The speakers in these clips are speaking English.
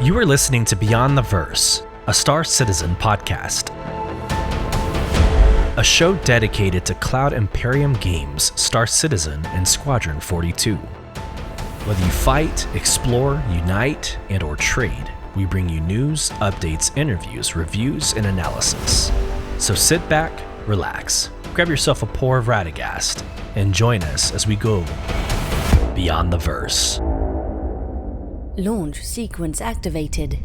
You are listening to Beyond the Verse, a Star Citizen podcast. A show dedicated to Cloud Imperium games, Star Citizen, and Squadron 42. Whether you fight, explore, unite, and or trade, we bring you news, updates, interviews, reviews, and analysis. So sit back, relax, grab yourself a pour of Radegast, and join us as we go Beyond the Verse. Launch sequence activated.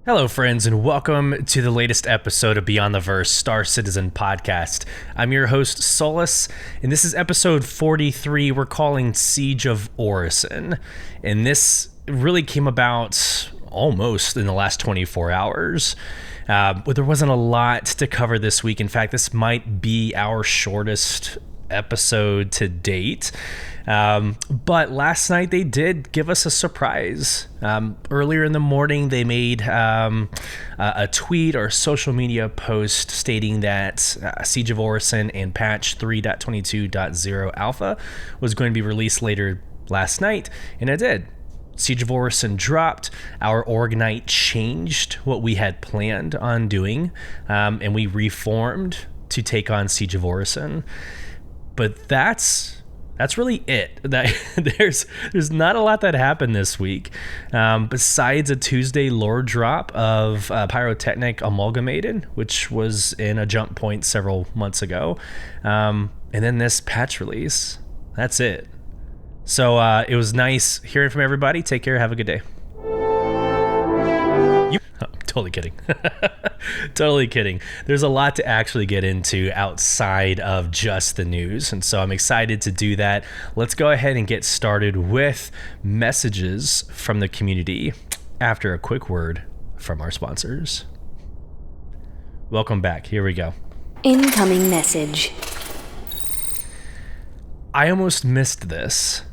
Hello, friends, and welcome to the latest episode of Beyond the Verse Star Citizen podcast. I'm your host, Sulyce, and this is episode 43 we're calling Siege of Orison. And this really came about almost in the last 24 hours. But there wasn't a lot to cover this week. In fact, this might be our shortest episode to date. But last night they did give us a surprise. Earlier in the morning, they made a tweet or a social media post stating that Siege of Orison and patch 3.22.0 alpha was going to be released later last night, and it did. Siege of Orison dropped, our org night changed what we had planned on doing, and we reformed to take on Siege of Orison. But that's really it. There's not a lot that happened this week, besides a Tuesday lore drop of Pyrotechnic Amalgamated, which was in a jump point several months ago, and then this patch release. That's it. So it was nice hearing from everybody. Take care. Have a good day. Totally kidding. Totally kidding. There's a lot to actually get into outside of just the news, and so I'm excited to do that. Let's go ahead and get started with messages from the community after a quick word from our sponsors. Welcome back. Here we go. Incoming message. I almost missed this.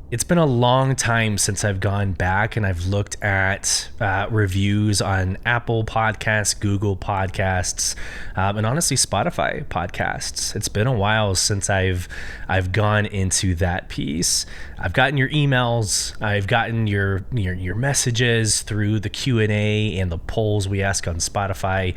It's been a long time since I've gone back and I've looked at reviews on Apple Podcasts, Google Podcasts, and honestly Spotify podcasts. It's been a while since I've gone into that piece. I've gotten your emails, I've gotten your messages through the Q&A and the polls we ask on Spotify,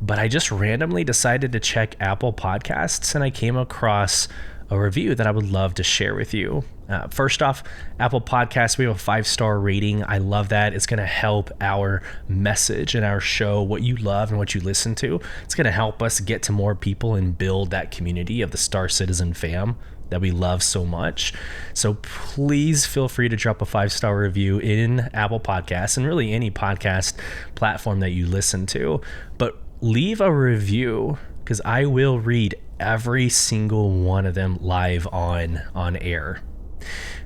but I just randomly decided to check Apple Podcasts and I came across a review that I would love to share with you. First off, Apple Podcasts, we have a 5-star rating. I love that. It's going to help our message and our show, what you love and what you listen to. It's going to help us get to more people and build that community of the Star Citizen fam that we love so much. So please feel free to drop a 5-star review in Apple Podcasts and really any podcast platform that you listen to. But leave a review because I will read every single one of them live on air.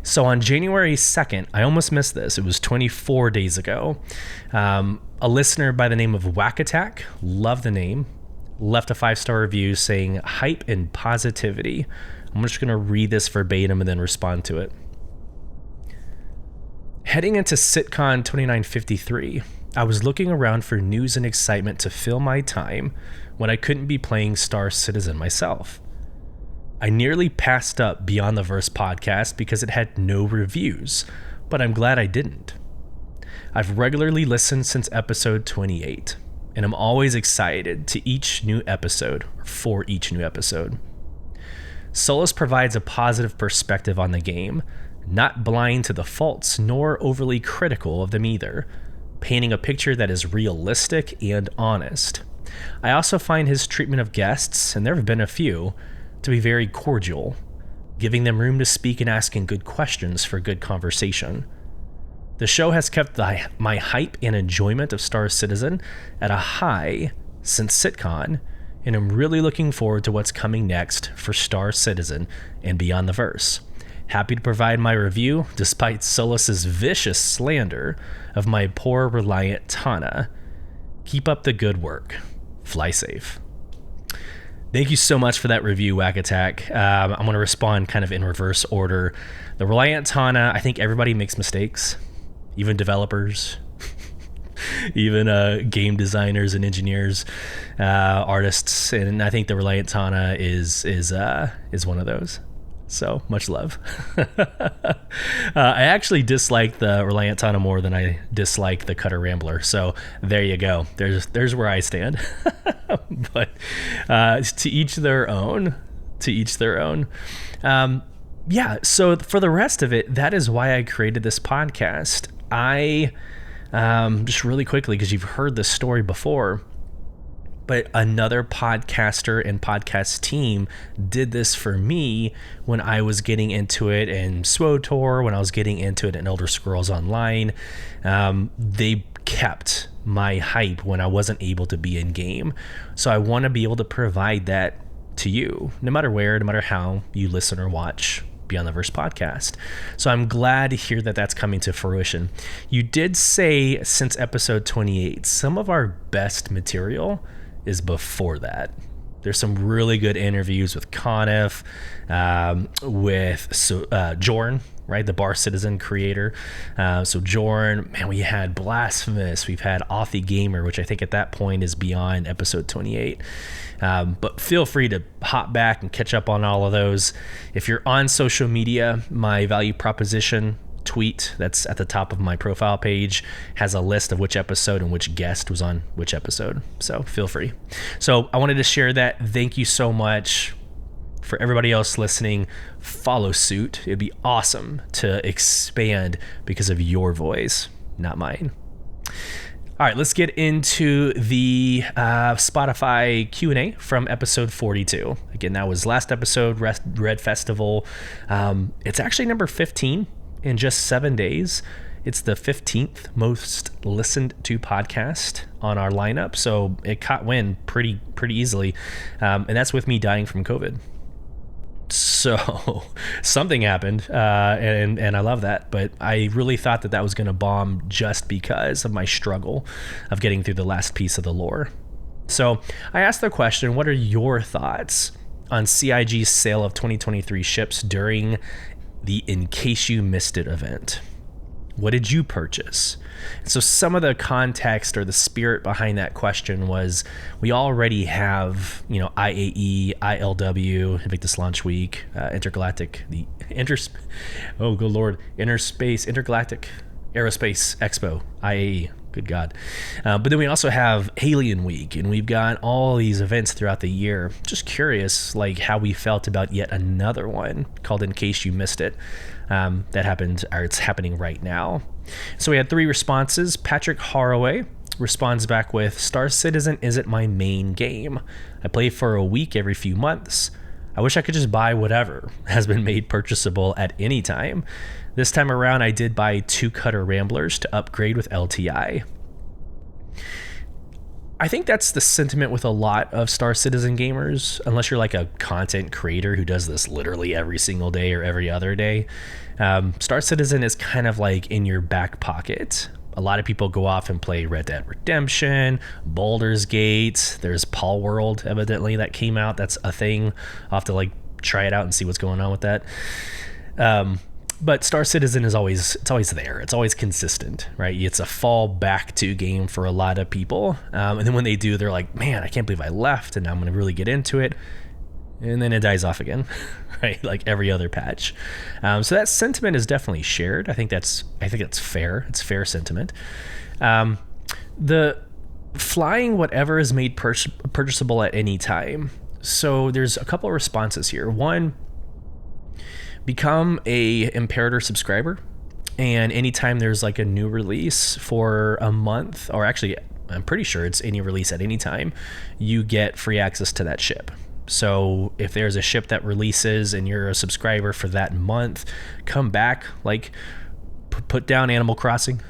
So on January 2nd, I almost missed this. It was 24 days ago. A listener by the name of Whack Attack, love the name, left a 5-star review saying hype and positivity. I'm just going to read this verbatim and then respond to it. Heading into SitCon 2953, I was looking around for news and excitement to fill my time when I couldn't be playing Star Citizen myself. I nearly passed up Beyond the Verse podcast because it had no reviews, but I'm glad I didn't. I've regularly listened since episode 28, and I'm always excited for each new episode. Sulyce provides a positive perspective on the game, not blind to the faults nor overly critical of them either, painting a picture that is realistic and honest. I also find his treatment of guests, and there have been a few, to be very cordial, giving them room to speak and asking good questions for good conversation. The show has kept my hype and enjoyment of Star Citizen at a high since SitCon, and I'm really looking forward to what's coming next for Star Citizen and Beyond the Verse. Happy to provide my review despite Sulyce's vicious slander of my poor Reliant Tana. Keep up the good work. Fly safe. Thank you so much for that review, Whack Attack. I'm going to respond kind of in reverse order. The Reliant Tana, I think everybody makes mistakes, even developers. even game designers and engineers, artists, and I think the Reliant Tana is one of those. So much love. I actually dislike the Reliant Tana more than I dislike the Cutter Rambler. So there you go. There's where I stand. But to each their own. To each their own. Yeah. So for the rest of it, that is why I created this podcast. I just really quickly, because you've heard this story before, but another podcaster and podcast team did this for me when I was getting into it in SWTOR, when I was getting into it in Elder Scrolls Online. They kept my hype when I wasn't able to be in game. So I want to be able to provide that to you, no matter where, no matter how you listen or watch Beyond the Verse podcast. So I'm glad to hear that that's coming to fruition. You did say since episode 28, some of our best material is before that. There's some really good interviews with Conniff, with Jorn, right? The Bar Citizen creator. So Jorn, man, we had Blasphemous. We've had Authy Gamer, which I think at that point is beyond episode 28. But feel free to hop back and catch up on all of those. If you're on social media, my value proposition tweet that's at the top of my profile page has a list of which episode and which guest was on which episode. So feel free. So I wanted to share that. Thank you so much. For everybody else listening, follow suit. It'd be awesome to expand because of your voice, not mine. All right, let's get into the Spotify Q&A from episode 42. Again, that was last episode, Red Festival. It's actually number 15 in just 7 days. It's the 15th most listened to podcast on our lineup, so it caught wind pretty easily, and that's with me dying from COVID. So something happened, and I love that, but I really thought that was going to bomb just because of my struggle of getting through the last piece of the lore. So I asked the question, what are your thoughts on CIG's sale of 2023 ships during the In Case You Missed It event? What did you purchase? So some of the context or the spirit behind that question was we already have, IAE, ILW, Invictus Launch Week, Intergalactic, Intergalactic Aerospace Expo, IAE. Good God. But then we also have Alien Week, and we've got all these events throughout the year. Just curious, how we felt about yet another one called In Case You Missed It. That happened, or it's happening right now. So we had 3 responses. Patrick Haraway responds back with, Star Citizen isn't my main game. I play for a week every few months. I wish I could just buy whatever has been made purchasable at any time. This time around, I did buy 2 Cutter Ramblers to upgrade with LTI. I think that's the sentiment with a lot of Star Citizen gamers, unless you're like a content creator who does this literally every single day or every other day. Star Citizen is kind of like in your back pocket. A lot of people go off and play Red Dead Redemption, Baldur's Gate. There's Paul World, evidently, that came out. That's a thing. I'll have to try it out and see what's going on with that. But Star Citizen is always there. It's always consistent, right? It's a fall back to game for a lot of people. And then when they do, they're like, man, I can't believe I left, and now I'm going to really get into it. And then it dies off again, right? Like every other patch. So that sentiment is definitely shared. I think that's fair. It's fair sentiment. The flying whatever is made purchasable at any time. So there's a couple of responses here. One, become a Imperator subscriber, and anytime there's a new release for a month, or actually I'm pretty sure it's any release at any time, you get free access to that ship. So if there's a ship that releases and you're a subscriber for that month, come back, put down Animal Crossing,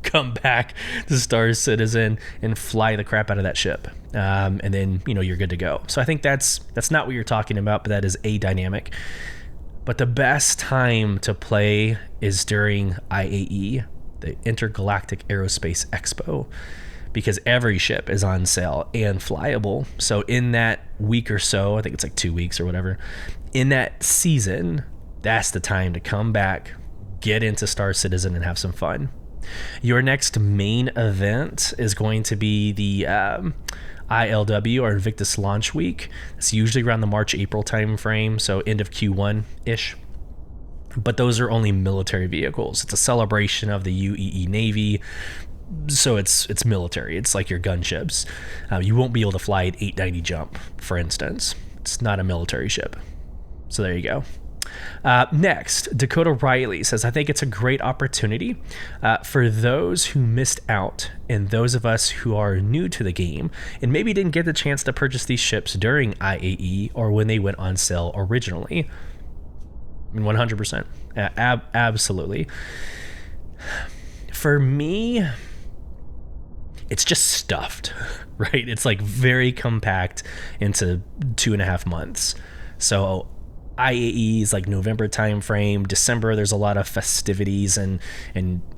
come back to Star Citizen and fly the crap out of that ship. And then, you're good to go. So I think that's not what you're talking about, but that is a dynamic. But the best time to play is during IAE, the Intergalactic Aerospace Expo, because every ship is on sale and flyable. So in that week or so, I think it's 2 weeks or whatever, in that season, that's the time to come back, get into Star Citizen and have some fun. Your next main event is going to be the ILW, or Invictus Launch Week. It's usually around the March-April time frame, so end of Q1-ish. But those are only military vehicles. It's a celebration of the UEE Navy, so it's military. It's like your gunships. You won't be able to fly an 890 jump, for instance. It's not a military ship. So there you go. Next, Dakota Riley says, I think it's a great opportunity for those who missed out and those of us who are new to the game and maybe didn't get the chance to purchase these ships during IAE or when they went on sale originally. 100%. Absolutely. For me, it's just stuffed, right? It's like very compact into 2.5 months. So IAE is like November timeframe. December, there's a lot of festivities, and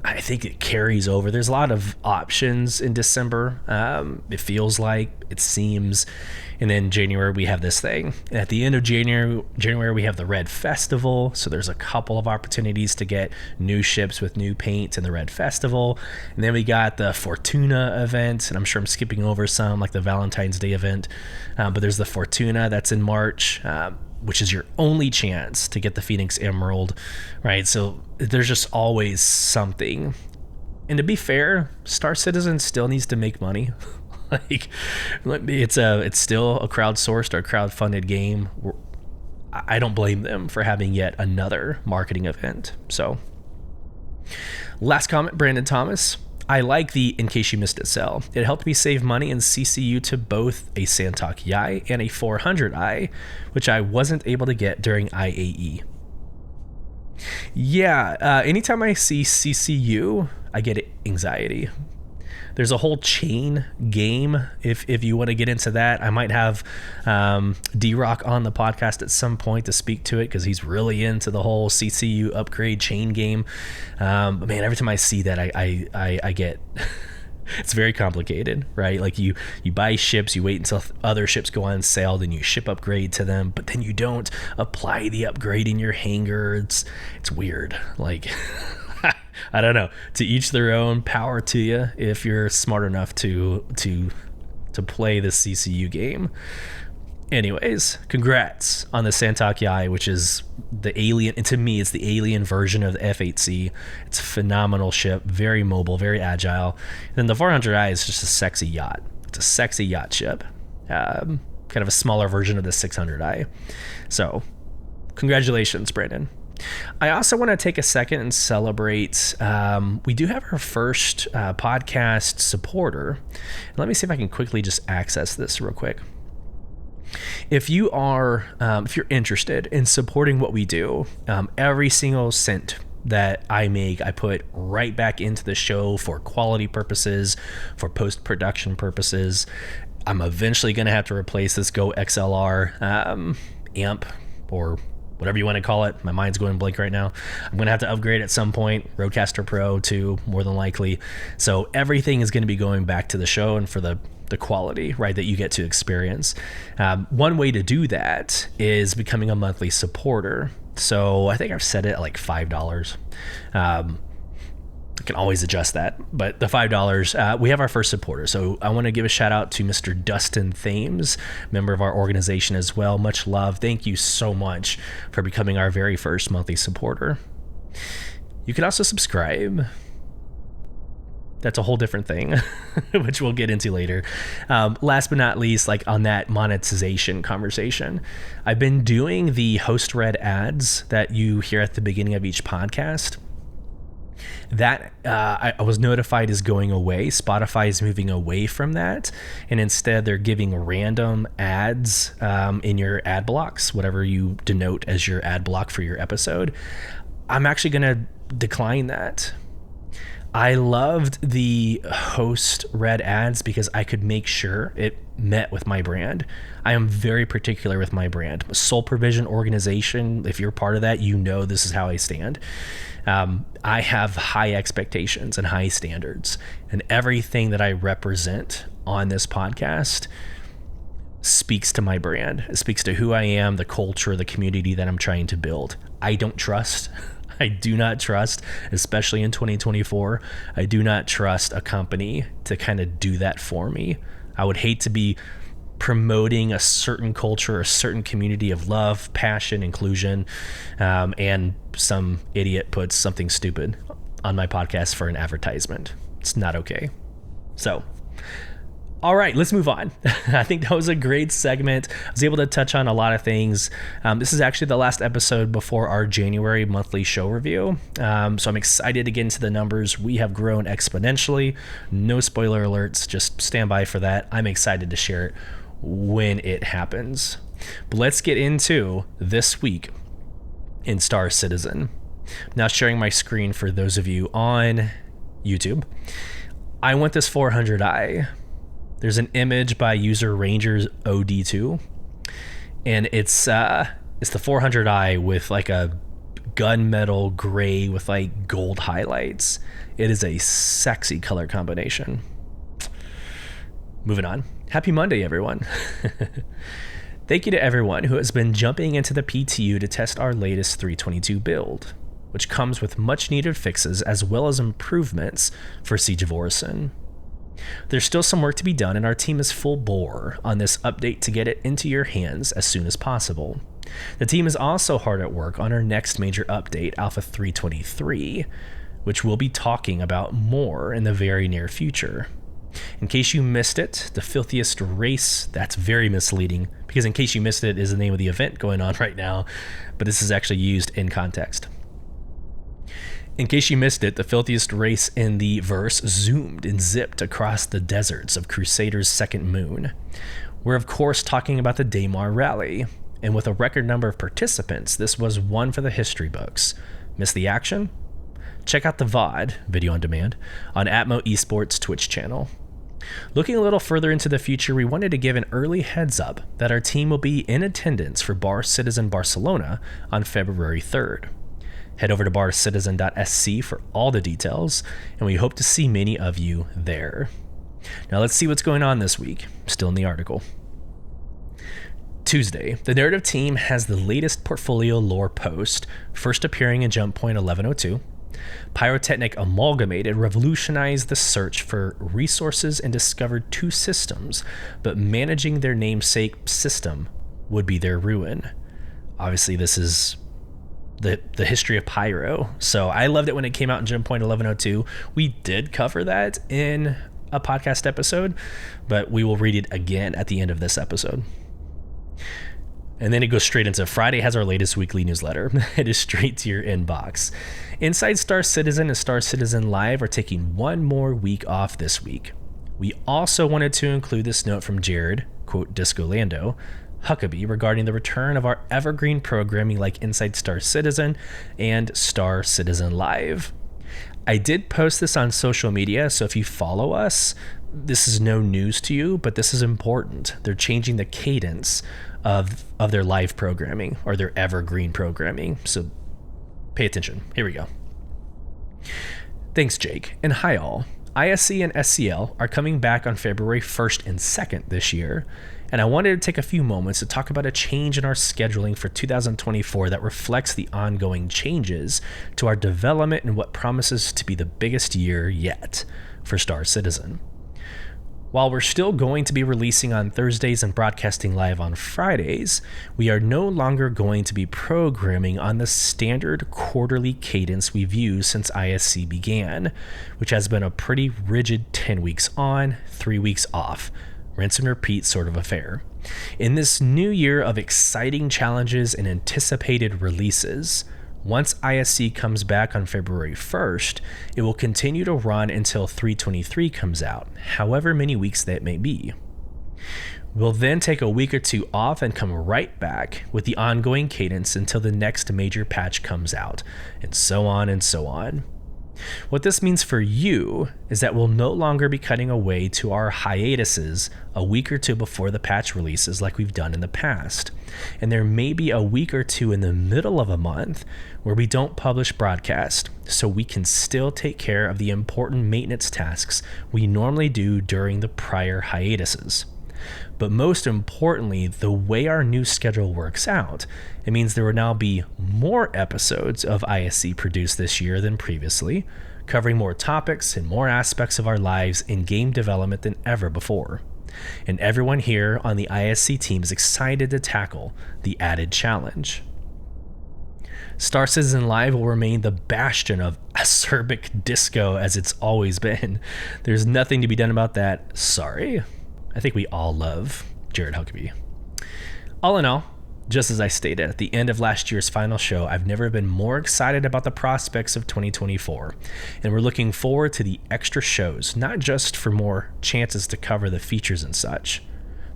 I think it carries over. There's a lot of options in December. It feels like, it seems. And then January, we have this thing. And at the end of January, we have the Red Festival. So there's a couple of opportunities to get new ships with new paint in the Red Festival. And then we got the Fortuna event. And I'm sure I'm skipping over some, like the Valentine's Day event. But there's the Fortuna that's in March, which is your only chance to get the Phoenix Emerald, right? So there's just always something. And to be fair, Star Citizen still needs to make money. Like, it's still a crowdsourced or crowdfunded game. I don't blame them for having yet another marketing event. So, last comment, Brandon Thomas. I like the In Case You Missed It sell. It helped me save money and CCU to both a Santok Yai and a 400i, which I wasn't able to get during IAE. Yeah, anytime I see CCU, I get anxiety. There's a whole chain game. If you want to get into that, I might have D-Rock on the podcast at some point to speak to it, because he's really into the whole CCU upgrade chain game. But man, every time I see that, I get it's very complicated, right? Like you buy ships, you wait until other ships go on sale, then you ship upgrade to them, but then you don't apply the upgrade in your hangar. It's weird. Like I don't know. To each their own. Power to you if you're smart enough to play the CCU game. Anyways, congrats on the Santok Yai, which is the alien, and to me, it's the alien version of the F8C. It's a phenomenal ship, very mobile, very agile. And then the 400i is just a sexy yacht. It's a sexy yacht ship, kind of a smaller version of the 600i. So, congratulations, Brandon. I also want to take a second and celebrate. We do have our first podcast supporter. Let me see if I can quickly just access this real quick. If you are, if you're interested in supporting what we do, every single cent that I make, I put right back into the show for quality purposes, for post-production purposes. I'm eventually going to have to replace this Go XLR amp, or whatever you want to call it. My mind's going blank right now. I'm going to have to upgrade at some point. Rodecaster Pro 2, more than likely. So everything is going to be going back to the show and for the quality, right, that you get to experience. One way to do that is becoming a monthly supporter. So I think I've set it at like $5. I can always adjust that, but the $5, we have our first supporter. So I want to give a shout out to Mr. Dustin Thames, member of our organization as well. Much love. Thank you so much for becoming our very first monthly supporter. You can also subscribe. That's a whole different thing, which we'll get into later. Last but not least, like on that monetization conversation, I've been doing the host read ads that you hear at the beginning of each podcast. That I was notified is going away. Spotify is moving away from that, and instead they're giving random ads in your ad blocks, whatever you denote as your ad block for your episode. I'm actually going to decline that. I loved the host read ads because I could make sure it met with my brand. I am very particular with my brand. Sole provision organization, if you're part of that, you know this is how I stand. I have high expectations and high standards, and everything that I represent on this podcast speaks to my brand. It speaks to who I am, the culture, the community that I'm trying to build. I don't trust I do not trust, especially in 2024, I do not trust a company to kind of do that for me. I would hate to be promoting a certain culture, a certain community of love, passion, inclusion, and some idiot puts something stupid on my podcast for an advertisement. It's not okay. So, all right, let's move on. I think that was a great segment. I was able to touch on a lot of things. This is actually the last episode before our January monthly show review. So I'm excited to get into the numbers. We have grown exponentially. No spoiler alerts. Just stand by for that. I'm excited to share it when it happens. But let's get into this week in Star Citizen. Now sharing my screen for those of you on YouTube. I want this 400i. There's an image by user Rangers OD2, and it's the 400i with like a gunmetal gray with like gold highlights. It is a sexy color combination. Moving on. Happy Monday, everyone. Thank you to everyone who has been jumping into the PTU to test our latest 322 build, which comes with much needed fixes as well as improvements for Siege of Orison. There's still some work to be done, and our team is full bore on this update to get it into your hands as soon as possible. The team is also hard at work on our next major update, Alpha 323, which we'll be talking about more in the very near future. In case you missed it, the filthiest race, that's very misleading, because in case you missed it is the name of the event going on right now, but this is actually used in context. In case you missed it, the filthiest race in the verse zoomed and zipped across the deserts of Crusader's second moon. We're of course talking about the Daymar Rally, and with a record number of participants, this was one for the history books. Miss the action? Check out the VOD, video on demand, on Atmo Esports Twitch channel. Looking a little further into the future, we wanted to give an early heads up that our team will be in attendance for Bar Citizen Barcelona on February 3rd. Head over to barcitizen.sc for all the details, and we hope to see many of you there. Now let's see what's going on this week. Still in the article. Tuesday, the narrative team has the latest portfolio lore post, first appearing in Jump Point 1102. Pyrotechnic Amalgamated revolutionized the search for resources and discovered 2 systems, but managing their namesake system would be their ruin. Obviously, this is the history of Pyro. So I loved it when it came out in Jump Point 1102. We did cover that in a podcast episode, but we will read it again at the end of this episode. And then it goes straight into Friday has our latest weekly newsletter. It is straight to your inbox. Inside Star Citizen and Star Citizen Live are taking one more week off this week. We also wanted to include this note from Jared, quote, Discolando, Huckabee regarding the return of our evergreen programming like Inside Star Citizen and Star Citizen Live. I did post this on social media, so if you follow us, this is no news to you, but this is important. They're changing the cadence of their live programming or their evergreen programming, so pay attention. Here we go. Thanks, Jake, and hi all. ISC and SCL are coming back on February 1st and 2nd this year, and I wanted to take a few moments to talk about a change in our scheduling for 2024 that reflects the ongoing changes to our development and what promises to be the biggest year yet for Star Citizen. While we're still going to be releasing on Thursdays and broadcasting live on Fridays, we are no longer going to be programming on the standard quarterly cadence we've used since ISC began, which has been a pretty rigid 10 weeks on, 3 weeks off, rinse and repeat sort of affair. In this new year of exciting challenges and anticipated releases, once ISC comes back on February 1st, it will continue to run until 323 comes out, however many weeks that may be. We'll then take a week or 2 off and come right back with the ongoing cadence until the next major patch comes out, and so on and so on. What this means for you is that we'll no longer be cutting away to our hiatuses a week or 2 before the patch releases like we've done in the past. And there may be a week or 2 in the middle of a month where we don't publish broadcast, so we can still take care of the important maintenance tasks we normally do during the prior hiatuses. But most importantly, the way our new schedule works out, it means there will now be more episodes of ISC produced this year than previously, covering more topics and more aspects of our lives in game development than ever before. And everyone here on the ISC team is excited to tackle the added challenge. Star Citizen Live will remain the bastion of acerbic disco as it's always been. There's nothing to be done about that. Sorry. I think we all love Jared Huckabee. All in all, just as I stated at the end of last year's final show, I've never been more excited about the prospects of 2024. And we're looking forward to the extra shows, not just for more chances to cover the features and such,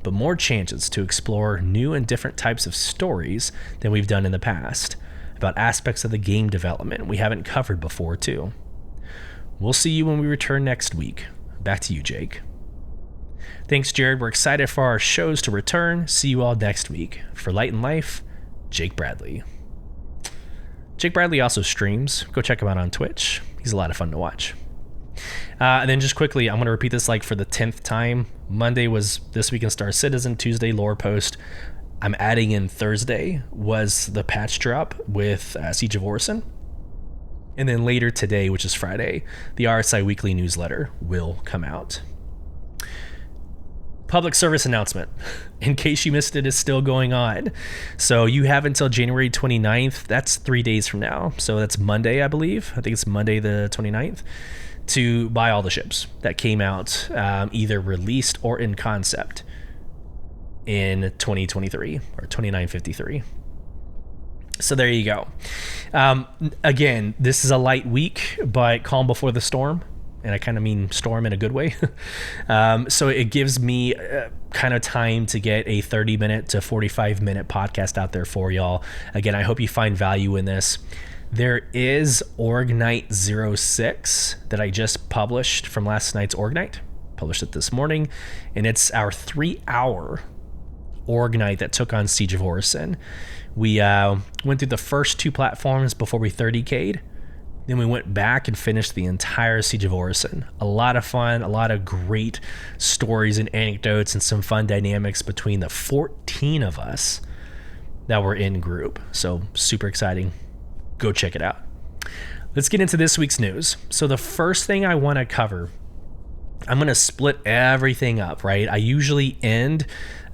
but more chances to explore new and different types of stories than we've done in the past, about aspects of the game development we haven't covered before too. We'll see you when we return next week. Back to you, Jake. Thanks, Jared. We're excited for our shows to return. See you all next week. For Light and Life, Jake Bradley. Jake Bradley also streams. Go check him out on Twitch. He's a lot of fun to watch. And then just quickly, I'm going to repeat this like for the 10th time. Monday was This Week in Star Citizen. Tuesday, Lore Post. I'm adding in Thursday was the patch drop with Siege of Orison. And then later today, which is Friday, the RSI Weekly newsletter will come out. Public service announcement, in case you missed it, is still going on. So you have until January 29th. That's 3 days from now. So that's Monday, I believe. I think it's Monday the 29th, to buy all the ships that came out, either released or in concept in 2023 or 2953. So there you go. Again, this is a light week, but calm before the storm. And I kind of mean storm in a good way. So it gives me kind of time to get a 30-minute to 45-minute podcast out there for y'all. Again, I hope you find value in this. There is Org Night 06 that I just published from last night's Org Night. Published it this morning. And it's our 3-hour Org Night that took on Siege of Orison. We went through the first 2 platforms before we 30K'd. Then we went back and finished the entire Siege of Orison. A lot of fun, a lot of great stories and anecdotes, and some fun dynamics between the 14 of us that were in group. So super exciting. Go check it out. Let's get into this week's news. So the first thing I want to cover, I'm going to split everything up, right? I usually end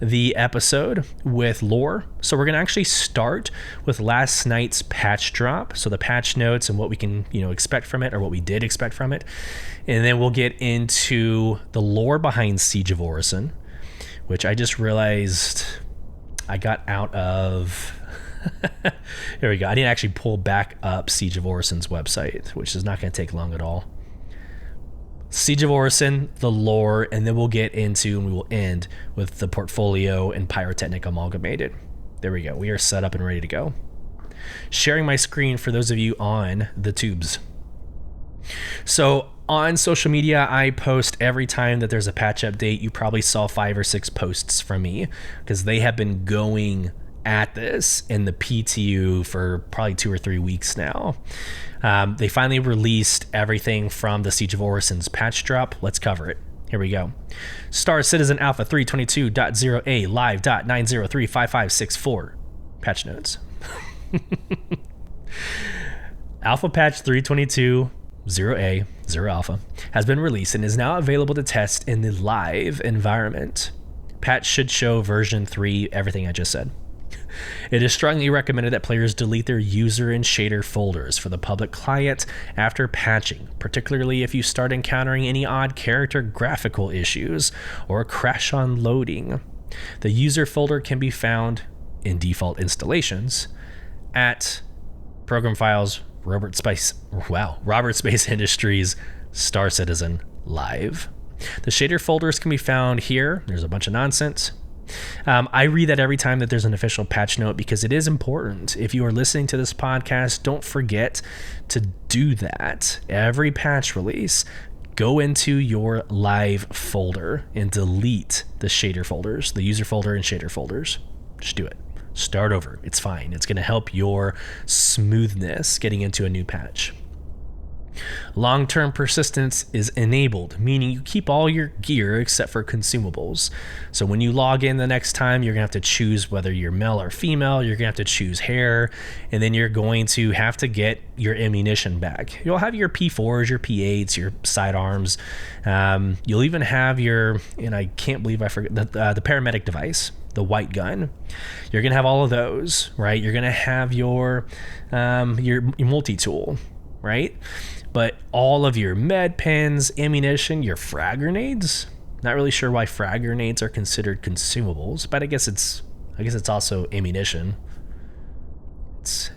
the episode with lore. So we're going to actually start with last night's patch drop. So the patch notes and what we can, expect from it, or what we did expect from it. And then we'll get into the lore behind Siege of Orison, which I just realized I got out of... There we go. I didn't actually pull back up Siege of Orison's website, which is not going to take long at all. Siege of Orison, the lore, and then we'll get into, and we will end with the portfolio and Pyrotechnic Amalgamated. There we go. We are set up and ready to go. Sharing my screen for those of you on the tubes. So on social media, I post every time that there's a patch update. You probably saw 5 or 6 posts from me because they have been going at this in the PTU for probably 2 or 3 weeks now. They finally released everything from the Siege of Orison's patch drop. Let's cover it. Here we go. Star Citizen Alpha 322.0a live.9035564. Patch notes. Alpha patch 322.0a 0 alpha has been released and is now available to test in the live environment. Patch should show version 3, everything I just said. It is strongly recommended that players delete their user and shader folders for the public client after patching, particularly if you start encountering any odd character graphical issues or a crash on loading. The user folder can be found in default installations at Program Files, Robert Space Industries, Star Citizen Live. The shader folders can be found here. There's a bunch of nonsense. I read that every time that there's an official patch note because it is important. If you are listening to this podcast, don't forget to do that. Every patch release, go into your live folder and delete the shader folders, the user folder and shader folders. Just do it. Start over. It's fine. It's going to help your smoothness getting into a new patch. Long-term persistence is enabled, meaning you keep all your gear except for consumables. So when you log in the next time, you're going to have to choose whether you're male or female. You're going to have to choose hair, and then you're going to have to get your ammunition back. You'll have your P4s, your P8s, your sidearms. You'll even have your, and I can't believe I forgot, the paramedic device, the white gun. You're going to have all of those, right? You're going to have your multi-tool, right? But all of your med pens, ammunition, your frag grenades, not really sure why frag grenades are considered consumables, but I guess it's also ammunition. It's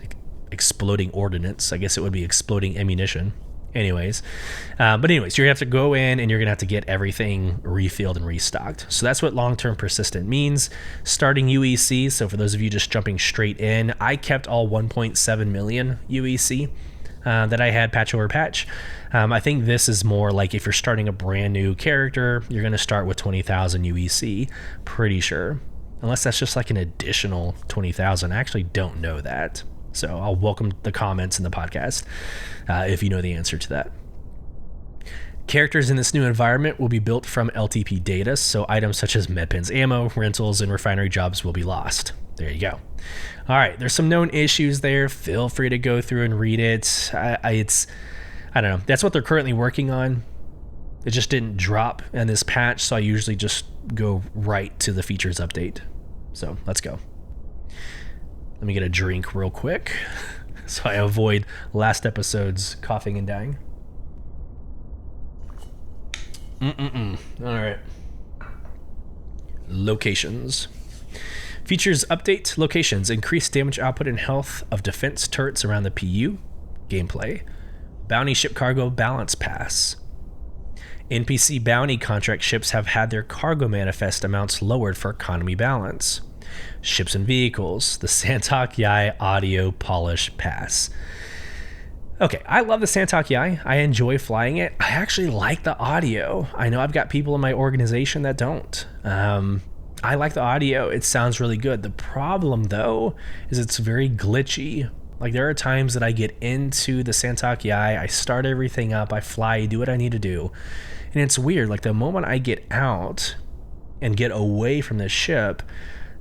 exploding ordnance. I guess it would be exploding ammunition. But anyways, you're gonna have to go in and you're gonna have to get everything refilled and restocked. So that's what long-term persistent means. Starting UEC. So for those of you just jumping straight in, I kept all 1.7 million UEC. That I had patch over patch. I think this is more like if you're starting a brand new character, you're going to start with 20,000 UEC, pretty sure. Unless that's just like an additional 20,000. I actually don't know that. So I'll welcome the comments in the podcast if you know the answer to that. Characters in this new environment will be built from LTP data, so items such as medpens, ammo, rentals, and refinery jobs will be lost. There you go. All right, there's some known issues there. Feel free to go through and read it. I don't know. That's what they're currently working on. It just didn't drop in this patch, so I usually just go right to the features update. So let's go. Let me get a drink real quick so I avoid last episode's coughing and dying. All right. Locations. Features update. Locations. Increase damage output and health of defense turrets around the PU. Gameplay. Bounty ship cargo balance pass. NPC bounty contract ships have had their cargo manifest amounts lowered for economy balance. Ships and vehicles. The Santok Yai audio polish pass. Okay, I love the Santok Yai. I enjoy flying it. I actually like the audio. I know I've got people in my organization that don't. I like the audio. It sounds really good. The problem, though, is it's very glitchy. Like, there are times that I get into the Santok Yai, I start everything up, I fly, do what I need to do, and it's weird. Like, the moment I get out and get away from the ship,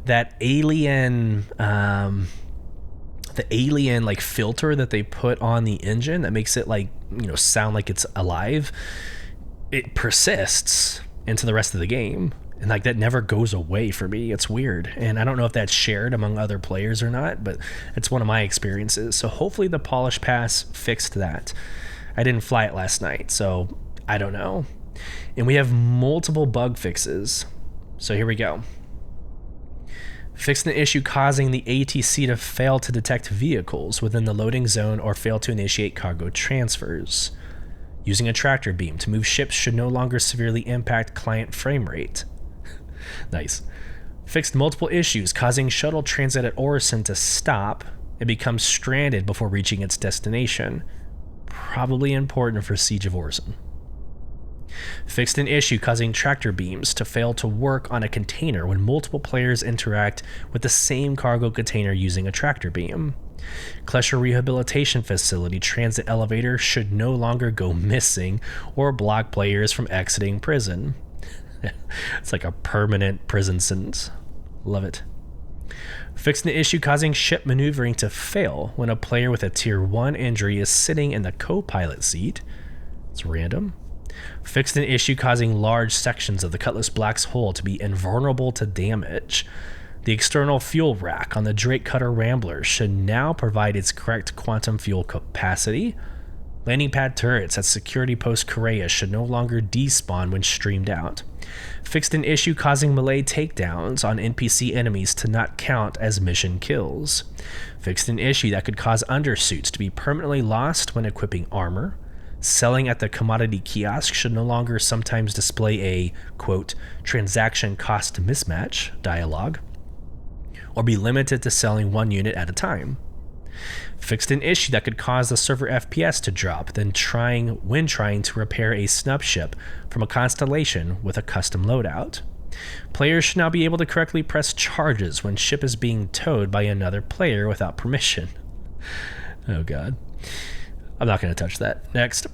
that alien, like filter that they put on the engine that makes it like, sound like it's alive, it persists into the rest of the game. And like that never goes away for me. It's weird. And I don't know if that's shared among other players or not, but it's one of my experiences. So hopefully the polish pass fixed that. I didn't fly it last night, so I don't know. And we have multiple bug fixes. So here we go. Fix the issue causing the ATC to fail to detect vehicles within the loading zone or fail to initiate cargo transfers. Using a tractor beam to move ships should no longer severely impact client frame rate. Nice. Fixed multiple issues causing shuttle transit at Orison to stop and become stranded before reaching its destination. Probably important for Siege of Orison. Fixed an issue causing tractor beams to fail to work on a container when multiple players interact with the same cargo container using a tractor beam. Klesher Rehabilitation Facility transit elevator should no longer go missing or block players from exiting prison. It's like a permanent prison sentence. Love it. Fixed the issue causing ship maneuvering to fail when a player with a tier 1 injury is sitting in the co-pilot seat. It's random. Fixed an issue causing large sections of the Cutlass Black's hull to be invulnerable to damage. The external fuel rack on the Drake Cutter Rambler should now provide its correct quantum fuel capacity. Landing pad turrets at Security Post Korea should no longer despawn when streamed out. Fixed an issue causing melee takedowns on NPC enemies to not count as mission kills. Fixed an issue that could cause undersuits to be permanently lost when equipping armor. Selling at the commodity kiosk should no longer sometimes display a, quote, transaction cost mismatch dialogue, or be limited to selling one unit at a time. Fixed an issue that could cause the server FPS to drop when trying to repair a snub ship from a constellation with a custom loadout. Players should now be able to correctly press charges when ship is being towed by another player without permission. Oh god. I'm not going to touch that. Next,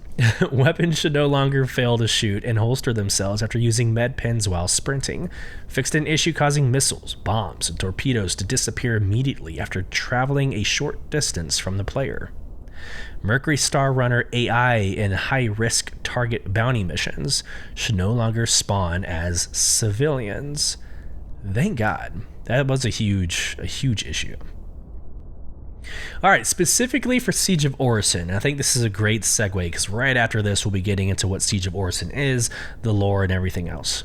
weapons should no longer fail to shoot and holster themselves after using med pens while sprinting. Fixed an issue causing missiles, bombs, and torpedoes to disappear immediately after traveling a short distance from the player. Mercury Star Runner AI in high-risk target bounty missions should no longer spawn as civilians. Thank God. That was a huge issue. All right, specifically for Siege of Orison, I think this is a great segue because right after this, we'll be getting into what Siege of Orison is, the lore, and everything else.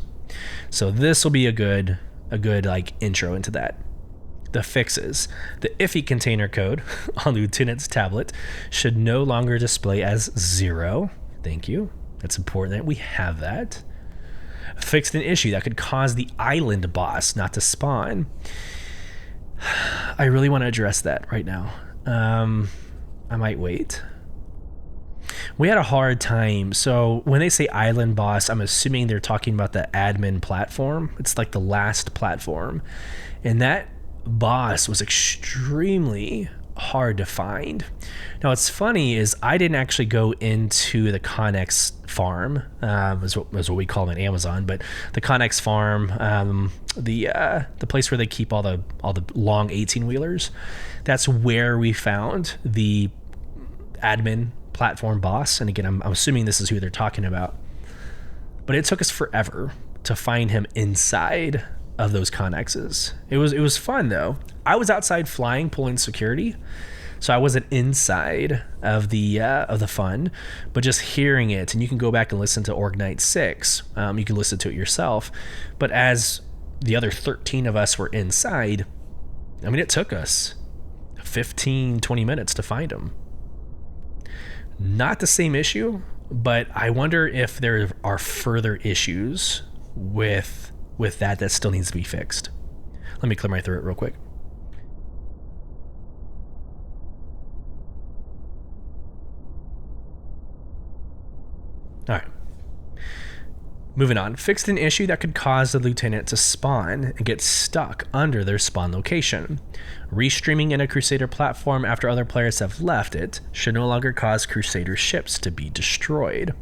So this will be a good like intro into that. The fixes. The iffy container code on Lieutenant's tablet should no longer display as 0. Thank you. That's important that we have that. Fixed an issue that could cause the island boss not to spawn. I really want to address that right now. I might wait. We had a hard time. So when they say island boss, I'm assuming they're talking about the admin platform. It's like the last platform. And that boss was extremely hard to find. Now what's funny is I didn't actually go into the Connex farm, is what we call them in Amazon, but the Connex farm, the place where they keep all the long 18-wheelers, that's where we found the admin platform boss. And again, I'm assuming this is who they're talking about. But it took us forever to find him inside of those Connexes. It was fun though. I was outside flying, pulling security, so I wasn't inside of the fun, but just hearing it, and you can go back and listen to Org Night 6. You can listen to it yourself. But as the other 13 of us were inside, I mean, it took us 15, 20 minutes to find him. Not the same issue, but I wonder if there are further issues with that still needs to be fixed. Let me clear my throat real quick. All right. Moving on. Fixed an issue that could cause the lieutenant to spawn and get stuck under their spawn location. Restreaming in a Crusader platform after other players have left it should no longer cause Crusader ships to be destroyed.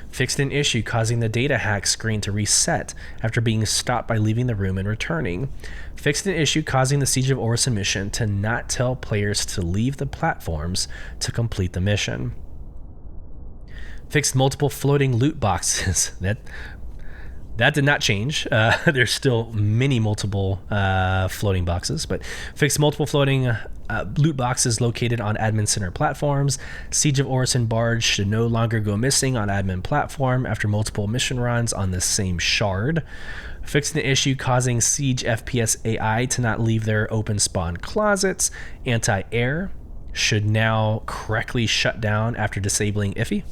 Fixed an issue causing the data hack screen to reset after being stopped by leaving the room and returning. Fixed an issue causing the Siege of Orison mission to not tell players to leave the platforms to complete the mission. Fixed multiple floating loot boxes. That did not change. There's still multiple floating boxes, but fixed multiple floating loot boxes located on admin center platforms. Siege of Orison barge should no longer go missing on admin platform after multiple mission runs on the same shard. Fixed an issue causing Siege FPS AI to not leave their open spawn closets. Anti-air should now correctly shut down after disabling iffy.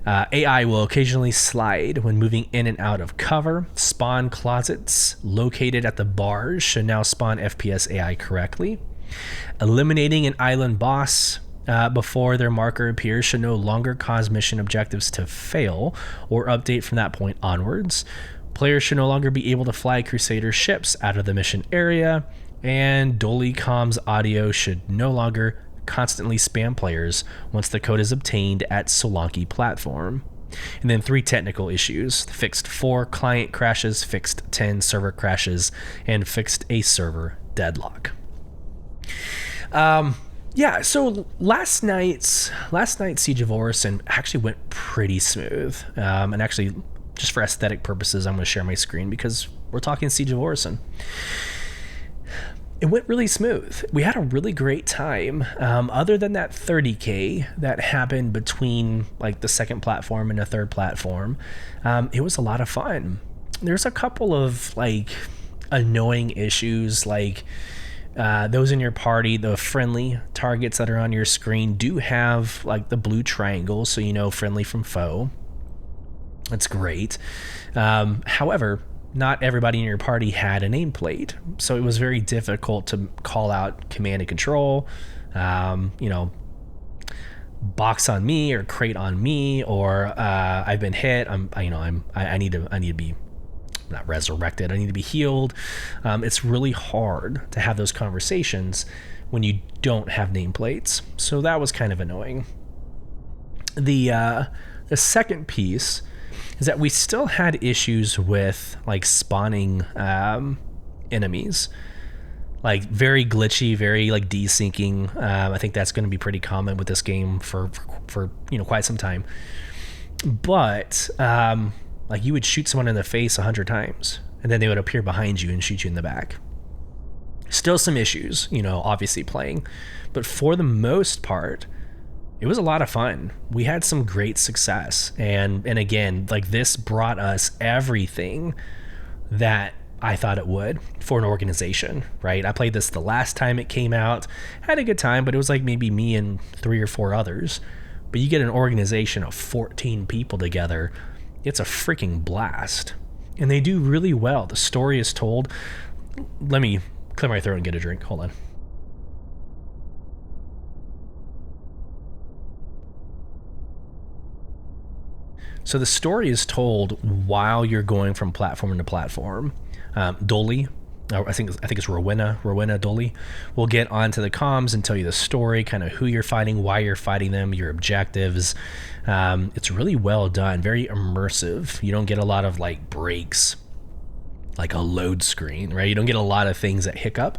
AI will occasionally slide when moving in and out of cover. Spawn closets located at the bars should now spawn FPS AI correctly. Eliminating an island boss before their marker appears should no longer cause mission objectives to fail or update from that point onwards. Players should no longer be able to fly Crusader ships out of the mission area, and Dolly Comms audio should no longer constantly spam players once the code is obtained at Solanki platform. And then 3 technical issues: fixed 4 client crashes, fixed 10 server crashes, and fixed a server deadlock. So last night's Siege of Orison actually went pretty smooth. And actually, just for aesthetic purposes, I'm going to share my screen because we're talking Siege of Orison. It went really smooth. We had a really great time. Other than that 30K that happened between like the second platform and the third platform, it was a lot of fun. There's a couple of like annoying issues, like those in your party, the friendly targets that are on your screen do have like the blue triangle, so you know friendly from foe. That's great. However, not everybody in your party had a nameplate, so it was very difficult to call out command and control, box on me or crate on me, or I've been hit. I need to be not resurrected. I need to be healed. It's really hard to have those conversations when you don't have nameplates, so that was kind of annoying. The second piece is that we still had issues with like spawning enemies, like very glitchy, very like desyncing. I think that's going to be pretty common with this game for quite some time. But like you would shoot someone in the face 100 times, and then they would appear behind you and shoot you in the back. Still some issues, obviously playing, but for the most part, it was a lot of fun. We had some great success. And again, like this brought us everything that I thought it would for an organization, right? I played this the last time it came out, had a good time, but it was like maybe me and 3 or 4 others. But you get an organization of 14 people together, it's a freaking blast. And they do really well. The story is told. Let me clear my throat and get a drink. Hold on. So the story is told while you're going from platform to platform. Dolly, I think it's Rowena Dolly, will get onto the comms and tell you the story, kind of who you're fighting, why you're fighting them, your objectives. It's really well done, very immersive. You don't get a lot of like breaks, like a load screen, right? You don't get a lot of things that hiccup.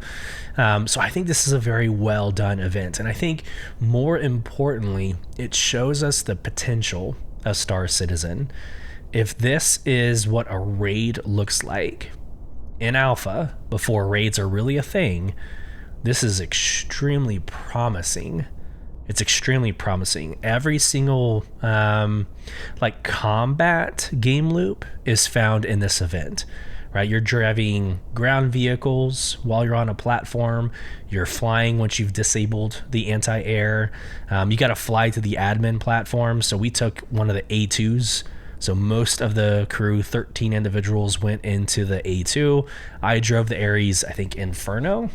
So I think this is a very well done event. And I think more importantly, it shows us the potential of Star Citizen. If this is what a raid looks like in alpha before raids are really a thing, this is extremely promising. It's extremely promising. Every single like combat game loop is found in this event, right? You're driving ground vehicles while you're on a platform. You're flying once you've disabled the anti-air. You got to fly to the admin platform. So we took one of the A2s. So most of the crew, 13 individuals, went into the A2. I drove the Ares, I think, Inferno.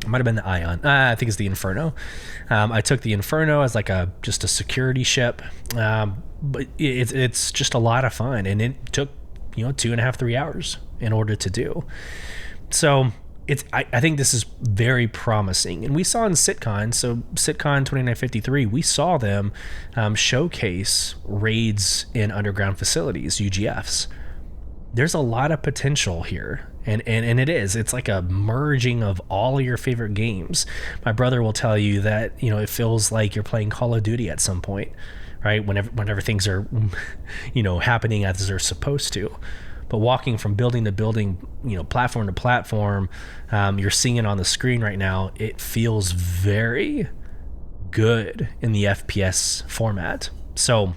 It might have been the Ion. I think it's the Inferno. I took the Inferno as like just a security ship. But it's just a lot of fun. And it took 2.5, 3 hours in order to do. So I think this is very promising. And we saw in SitCon, so SitCon 2953, we saw them showcase raids in underground facilities, UGFs. There's a lot of potential here. And it's like a merging of all of your favorite games. My brother will tell you that, it feels like you're playing Call of Duty at some point, right? Whenever things are, happening as they're supposed to. But walking from building to building, platform to platform, you're seeing it on the screen right now. It feels very good in the FPS format. So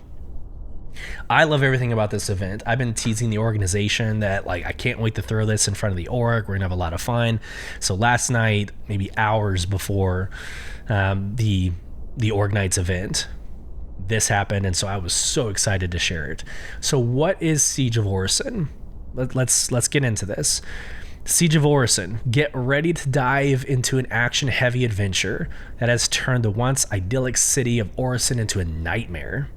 I love everything about this event. I've been teasing the organization that I can't wait to throw this in front of the org. We're gonna have a lot of fun. So last night, maybe hours before the org nights event, this happened, and so I was so excited to share it. So what is Siege of Orison? Let's get into this. Siege of Orison. Get ready to dive into an action-heavy adventure that has turned the once idyllic city of Orison into a nightmare.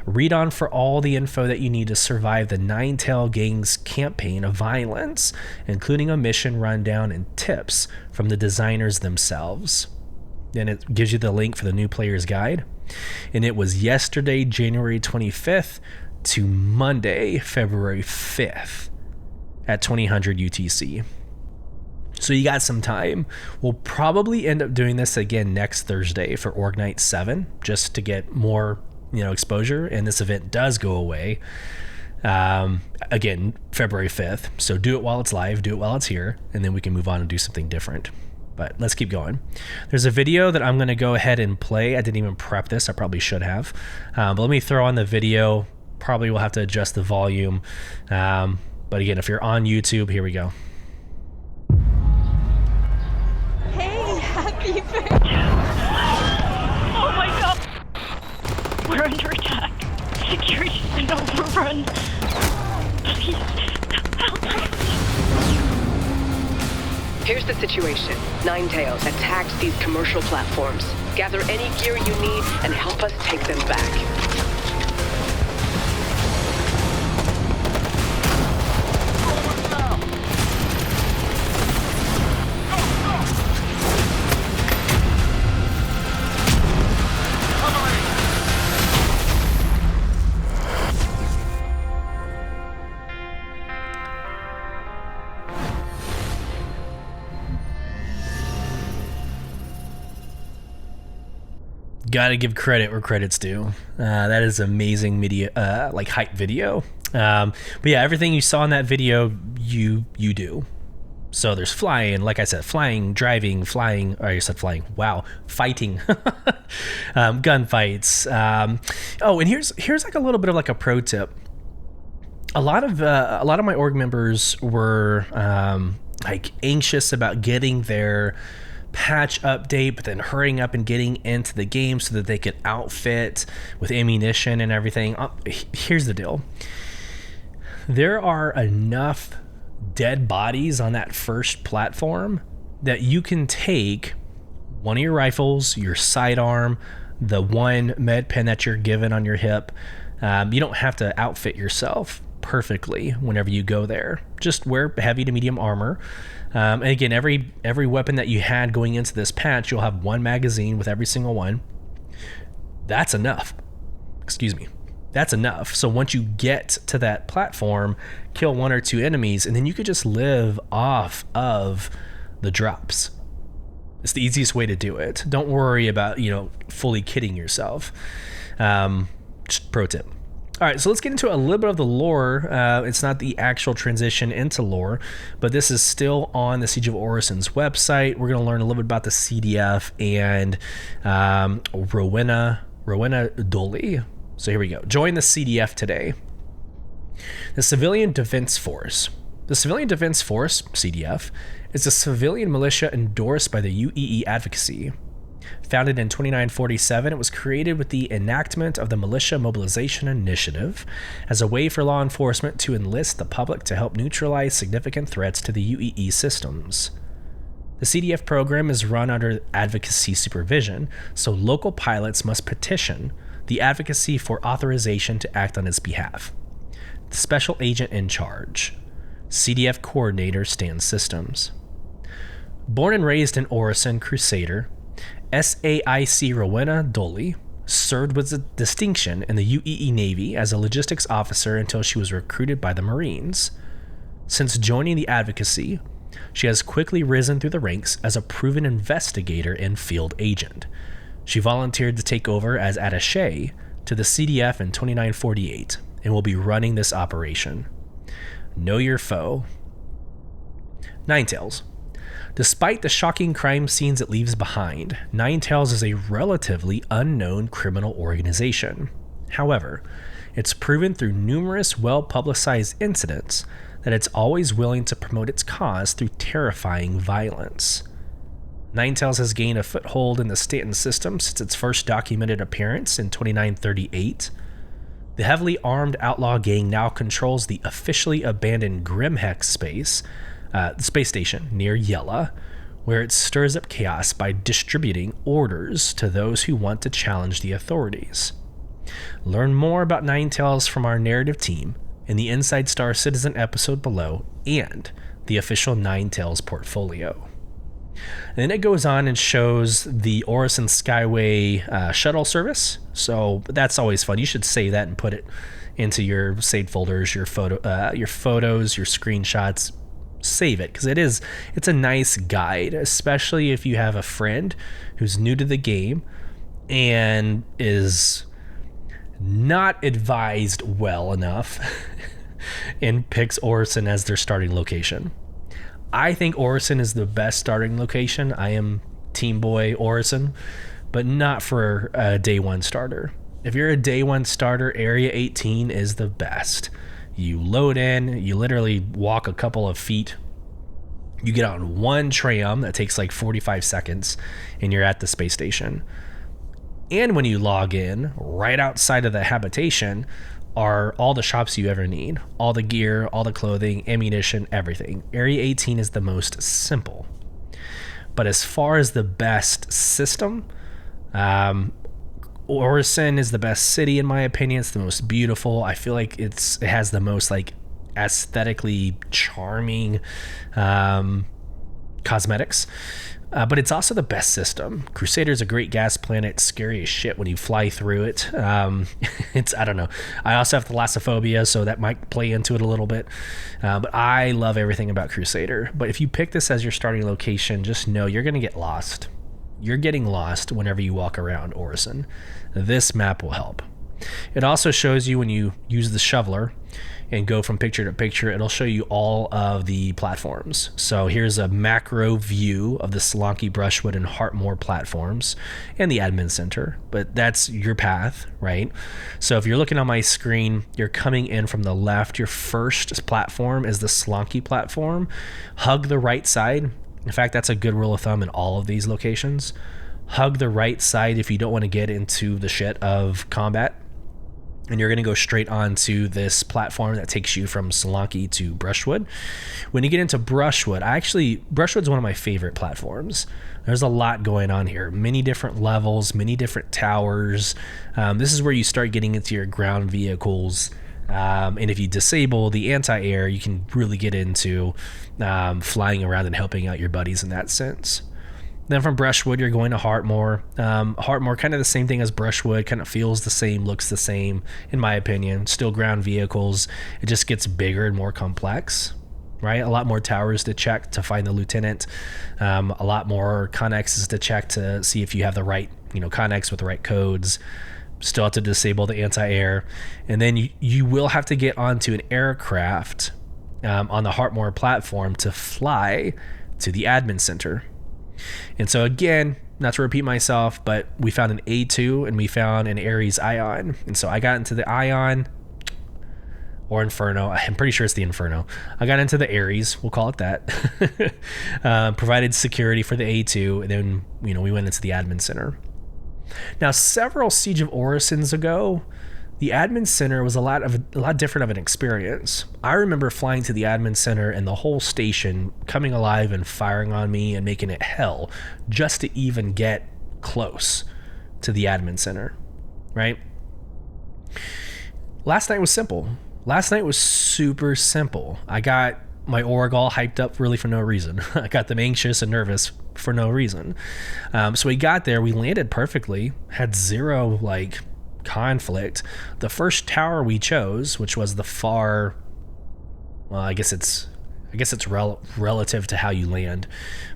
Read on for all the info that you need to survive the Nine-Tail Gang's campaign of violence, including a mission rundown and tips from the designers themselves. Then it gives you the link for the new player's guide. And it was yesterday, January 25th to Monday, February 5th at 2000 UTC. So you got some time. We'll probably end up doing this again next Thursday for Org Night 7, just to get more, exposure. And this event does go away again, February 5th. So do it while it's live, do it while it's here, and then we can move on and do something different. But let's keep going. There's a video that I'm going to go ahead and play. I didn't even prep this. I probably should have. But let me throw on the video. Probably will have to adjust the volume. But again, if you're on YouTube, here we go. Hey, happy birthday! Oh my god! We're under attack. Security's been overrun. Please, help us. Here's the situation. Nine-Tails attacks these commercial platforms. Gather any gear you need and help us take them back. Gotta give credit where credit's due. That is amazing media, like hype video. But yeah, everything you saw in that video, you do. So there's flying, like I said, flying, driving, flying. Or I said flying. Wow, fighting, gunfights. And here's like a little bit of like a pro tip. A lot of my org members were like anxious about getting their patch update, but then hurrying up and getting into the game so that they could outfit with ammunition and everything. Here's the deal. There are enough dead bodies on that first platform that you can take one of your rifles, your sidearm, the one med pen that you're given on your hip. You don't have to outfit yourself perfectly whenever you go there. Just wear heavy to medium armor. And again, every weapon that you had going into this patch, you'll have one magazine with every single one. That's enough. That's enough. So once you get to that platform, kill one or two enemies, and then you could just live off of the drops. It's the easiest way to do it. Don't worry about, fully kitting yourself. Just pro tip. All right, so let's get into a little bit of the lore. It's not the actual transition into lore, but this is still on the Siege of Orison's website. We're going to learn a little bit about the CDF and Rowena Dolly. So here we go. Join the CDF today. The Civilian Defense Force. The Civilian Defense Force, CDF, is a civilian militia endorsed by the UEE Advocacy. Founded in 2947, it was created with the enactment of the Militia Mobilization Initiative as a way for law enforcement to enlist the public to help neutralize significant threats to the UEE systems. The CDF program is run under advocacy supervision, so local pilots must petition the advocacy for authorization to act on its behalf. The special agent in charge. CDF coordinator stands systems. Born and raised in Orison, Crusader, SAIC Rowena Dolly served with distinction in the UEE Navy as a logistics officer until she was recruited by the Marines. Since joining the advocacy, she has quickly risen through the ranks as a proven investigator and field agent. She volunteered to take over as attaché to the CDF in 2948 and will be running this operation. Know your foe. Ninetales. Despite the shocking crime scenes it leaves behind, Ninetales is a relatively unknown criminal organization. However, it's proven through numerous well-publicized incidents that it's always willing to promote its cause through terrifying violence. Ninetales has gained a foothold in the Stanton system since its first documented appearance in 2938. The heavily armed outlaw gang now controls the officially abandoned Grimhex space station near Yella, where it stirs up chaos by distributing orders to those who want to challenge the authorities. Learn more about Ninetales from our narrative team in the Inside Star Citizen episode below and the official Ninetales portfolio. And then it goes on and shows the Orison Skyway shuttle service. So that's always fun. You should save that and put it into your saved folders, your photos, your screenshots. Save it because it's a nice guide, especially if you have a friend who's new to the game and is not advised well enough and picks Orison as their starting location. I think Orison is the best starting location. I am Team Boy Orison, but not for a day one starter. If you're a day one starter, Area 18 is the best. You load in, you literally walk a couple of feet, you get on one tram that takes like 45 seconds, and you're at the space station. And when you log in, right outside of the habitation are all the shops you ever need. All the gear, all the clothing, ammunition, everything. Area 18 is the most simple. But as far as the best system, Orison is the best city in my opinion. It's the most beautiful. I feel like it has the most like aesthetically charming cosmetics. But it's also the best system. Crusader's a great gas planet, scary as shit when you fly through it. I don't know. I also have thalassophobia, so that might play into it a little bit. But I love everything about Crusader. But if you pick this as your starting location, just know you're going to get lost. you're getting lost whenever you walk around Orison. This map will help. It also shows you when you use the shoveler and go from picture to picture, it'll show you all of the platforms. So here's a macro view of the Sulyce, Brushwood, and Heartmoor platforms and the admin center, but that's your path, right? So if you're looking on my screen, you're coming in from the left. Your first platform is the Sulyce platform. Hug the right side. In fact, that's a good rule of thumb in all of these locations. Hug the right side if you don't want to get into the shit of combat. And you're going to go straight onto this platform that takes you from Sulyce to Brushwood. When you get into Brushwood, Brushwood's one of my favorite platforms. There's a lot going on here. Many different levels, many different towers. This is where you start getting into your ground vehicles. And if you disable the anti-air, you can really get into flying around and helping out your buddies in that sense. Then from Brushwood, you're going to Heartmoor. Heartmoor, kind of the same thing as Brushwood, kind of feels the same, looks the same, in my opinion. Still ground vehicles. It just gets bigger and more complex, right? A lot more towers to check to find the lieutenant. A lot more connexes to check to see if you have the right, connex with the right codes. Still have to disable the anti-air. And then you will have to get onto an aircraft on the Heartmoor platform to fly to the admin center. And so again, not to repeat myself, but we found an A2 and we found an Ares Ion. And so I got into the Ion or Inferno. I'm pretty sure it's the Inferno. I got into the Ares, we'll call it that. Provided security for the A2, and then we went into the admin center. Now, several Siege of Orisons ago, the admin center was a lot different of an experience. I remember flying to the admin center and the whole station coming alive and firing on me and making it hell just to even get close to the admin center, right? Last night was simple. Last night was super simple. I got my org all hyped up really for no reason. I got them anxious and nervous for no reason. So we got there, we landed perfectly, had zero conflict. The first tower we chose, which was the far, well, I guess it's relative to how you land,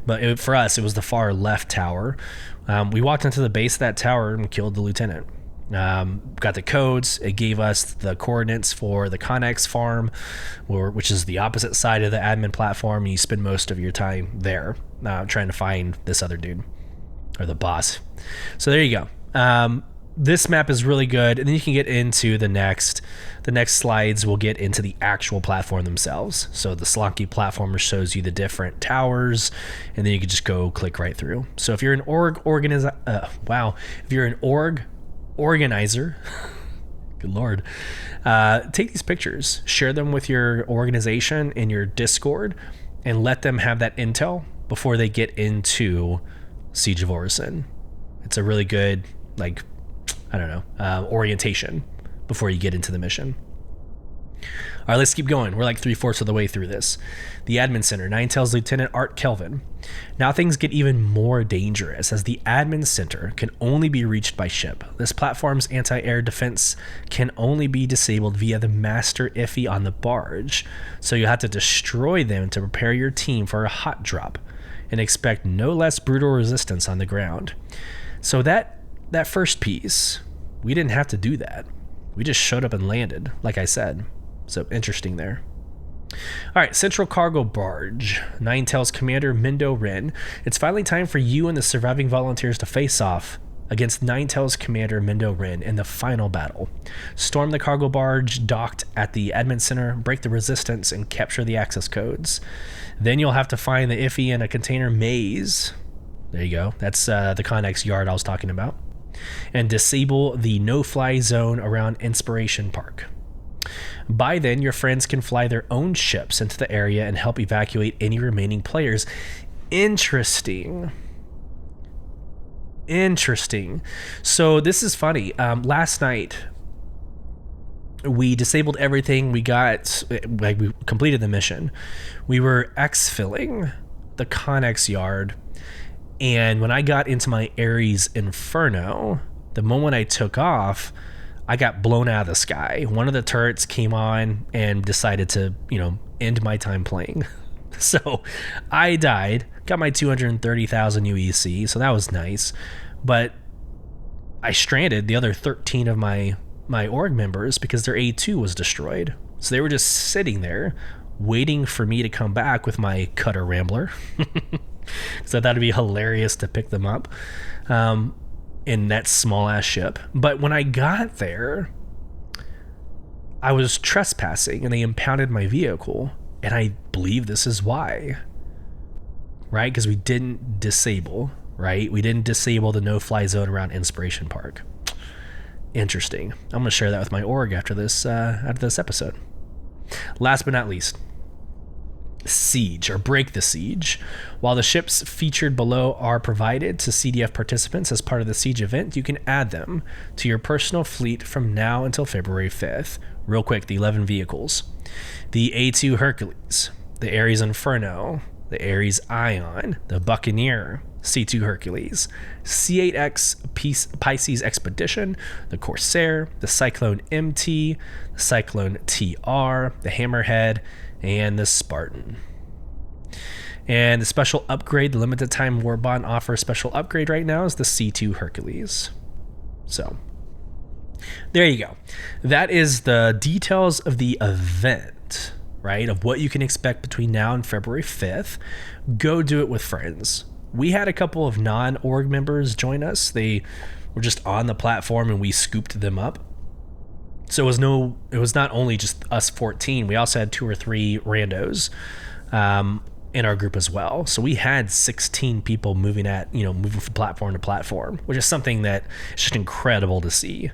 but for us it was the far left tower. We walked into the base of that tower and killed the lieutenant. Got the codes. It gave us the coordinates for the Connex farm, which is the opposite side of the admin platform. You spend most of your time there trying to find this other dude or the boss. So there you go. This map is really good, and then you can get into the next slides. We'll get into the actual platform themselves. So the Sulyce platformer shows you the different towers, and then you can just go click right through. So if you're an org organizer, good Lord, take these pictures, share them with your organization in your Discord, and let them have that intel before they get into Siege of Orison. It's a really good, orientation before you get into the mission. All right, let's keep going. We're 3/4 of the way through this. The admin center. Ninetales Lieutenant Art Kelvin. Now things get even more dangerous as the admin center can only be reached by ship. This platform's anti-air defense can only be disabled via the master IFE on the barge. So you have to destroy them to prepare your team for a hot drop and expect no less brutal resistance on the ground. So that first piece, we didn't have to do that. We just showed up and landed, like I said. So interesting there. All right, Central Cargo Barge. Ninetales Commander Mindo Rin. It's finally time for you and the surviving volunteers to face off against Ninetales Commander Mindo Rin in the final battle. Storm the cargo barge docked at the admin center, break the resistance, and capture the access codes. Then you'll have to find the IFE in a container maze. There you go. That's the Connex yard I was talking about. And disable the no-fly zone around Inspiration Park. By then, your friends can fly their own ships into the area and help evacuate any remaining players. Interesting. So this is funny. Last night, we disabled everything. We completed the mission. We were exfilling the Connex yard. And when I got into my Ares Inferno, the moment I took off, I got blown out of the sky. One of the turrets came on and decided to, end my time playing. So I died, got my 230,000 UEC, so that was nice. But I stranded the other 13 of my org members because their A2 was destroyed. So they were just sitting there waiting for me to come back with my Cutter Rambler. So I thought it'd be hilarious to pick them up in that small ass ship. But when I got there, I was trespassing and they impounded my vehicle. And I believe this is why, right? Because we didn't disable, right? We didn't disable the no-fly zone around Inspiration Park. Interesting. I'm going to share that with my org after this episode. Last but not least, siege or break the siege. While the ships featured below are provided to CDF participants as part of the siege event, you can add them to your personal fleet from now until February 5th. Real quick, the 11 vehicles. The A2 Hercules, the Ares Inferno, the Ares Ion, the Buccaneer, C2 Hercules, C8X Pisces Expedition, the Corsair, the Cyclone MT, the Cyclone TR, the Hammerhead, and the Spartan. And the special upgrade, the limited time Warbond offer special upgrade right now is the C2 Hercules. So there you go. That is the details of the event, right? Of what you can expect between now and February 5th. Go do it with friends. We had a couple of non-org members join us. They were just on the platform and we scooped them up. So it was not only just us 14. We also had 2 or 3 randos in our group as well. So we had 16 people moving from platform to platform, which is something that is just incredible to see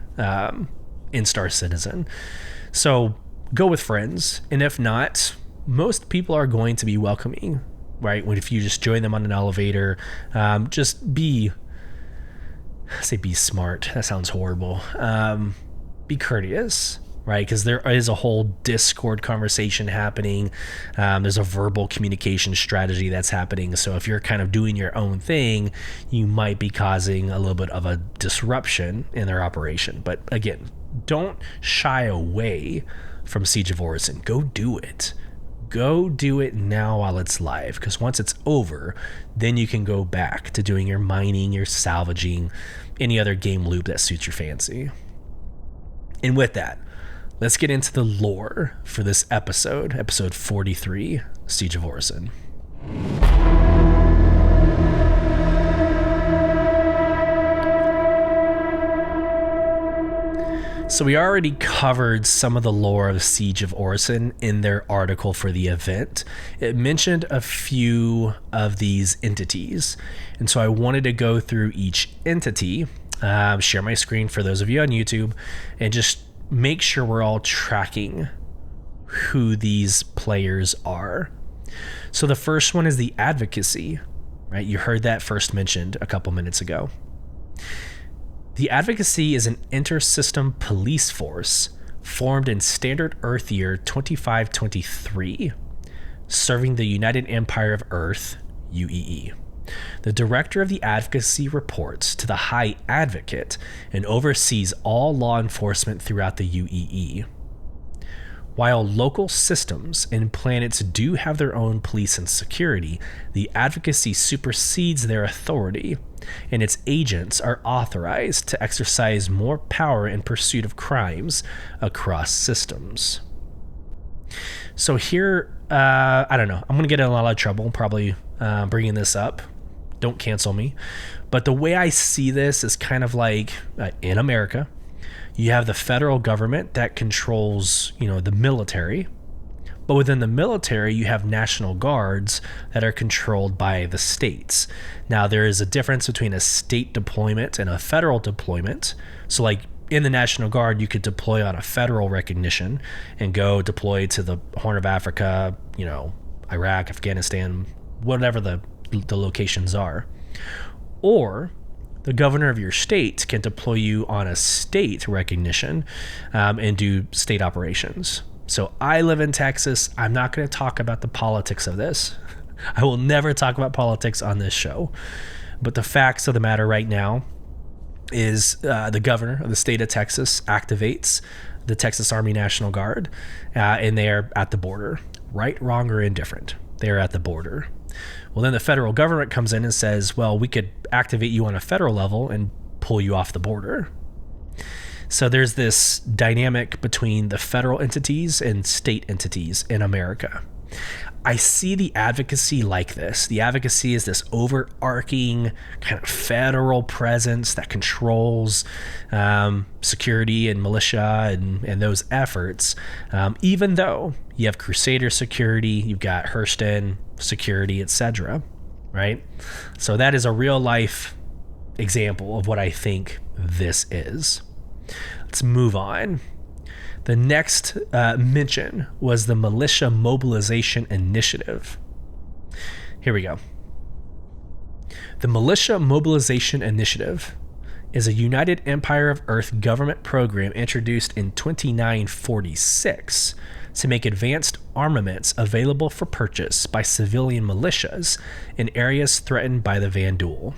in Star Citizen. So go with friends. And if not, most people are going to be welcoming, right? If you just join them on an elevator, just be smart. That sounds horrible. Be courteous, right? Because there is a whole Discord conversation happening. There's a verbal communication strategy that's happening. So if you're kind of doing your own thing, you might be causing a little bit of a disruption in their operation. But again, don't shy away from Siege of Orison. Go do it. Go do it now while it's live, because once it's over, then you can go back to doing your mining, your salvaging, any other game loop that suits your fancy. And with that, let's get into the lore for this episode 43, Siege of Orison. So we already covered some of the lore of Siege of Orison in their article for the event. It mentioned a few of these entities, and so I wanted to go through each entity, share my screen for those of you on YouTube, and just make sure we're all tracking who these players are. So the first one is the Advocacy, right? You heard that first mentioned a couple minutes ago. The Advocacy is an inter-system police force formed in Standard Earth Year 2523, serving the United Empire of Earth, UEE. The director of the Advocacy reports to the High Advocate and oversees all law enforcement throughout the UEE. While local systems and planets do have their own police and security, the Advocacy supersedes their authority, and its agents are authorized to exercise more power in pursuit of crimes across systems. So here, I don't know, I'm going to get in a lot of trouble probably bringing this up. Don't cancel me. But the way I see this is kind of like in America, you have the federal government that controls, the military. But within the military, you have national guards that are controlled by the states. Now, there is a difference between a state deployment and a federal deployment. So like in the National Guard, you could deploy on a federal recognition and go deploy to the Horn of Africa, Iraq, Afghanistan, whatever the locations are. Or the governor of your state can deploy you on a state recognition and do state operations. So I live in Texas. I'm not going to talk about the politics of this. I will never talk about politics on this show. But the facts of the matter right now is the governor of the state of Texas activates the Texas Army National Guard, and they are at the border. Right, wrong, or indifferent. They're at the border. Well, then the federal government comes in and says, well, we could activate you on a federal level and pull you off the border. So there's this dynamic between the federal entities and state entities in America. I see the advocacy like this. The advocacy is this overarching kind of federal presence that controls security and militia and those efforts, even though you have Crusader security, you've got Hurston security, etc. Right? So that is a real life example of what I think this is. Let's move on. The next mention was the Militia Mobilization Initiative. Here we go. The Militia Mobilization Initiative is a United Empire of Earth government program introduced in 2946 to make advanced armaments available for purchase by civilian militias in areas threatened by the Vandal.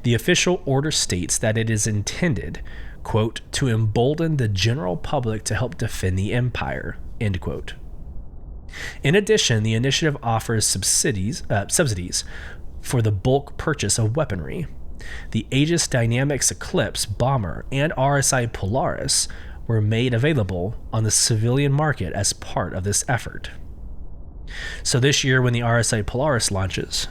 The official order states that it is intended, quote, to embolden the general public to help defend the empire, end quote. In addition, the initiative offers subsidies for the bulk purchase of weaponry. The Aegis Dynamics Eclipse bomber and RSI Polaris were made available on the civilian market as part of this effort. So this year when the RSI Polaris launches,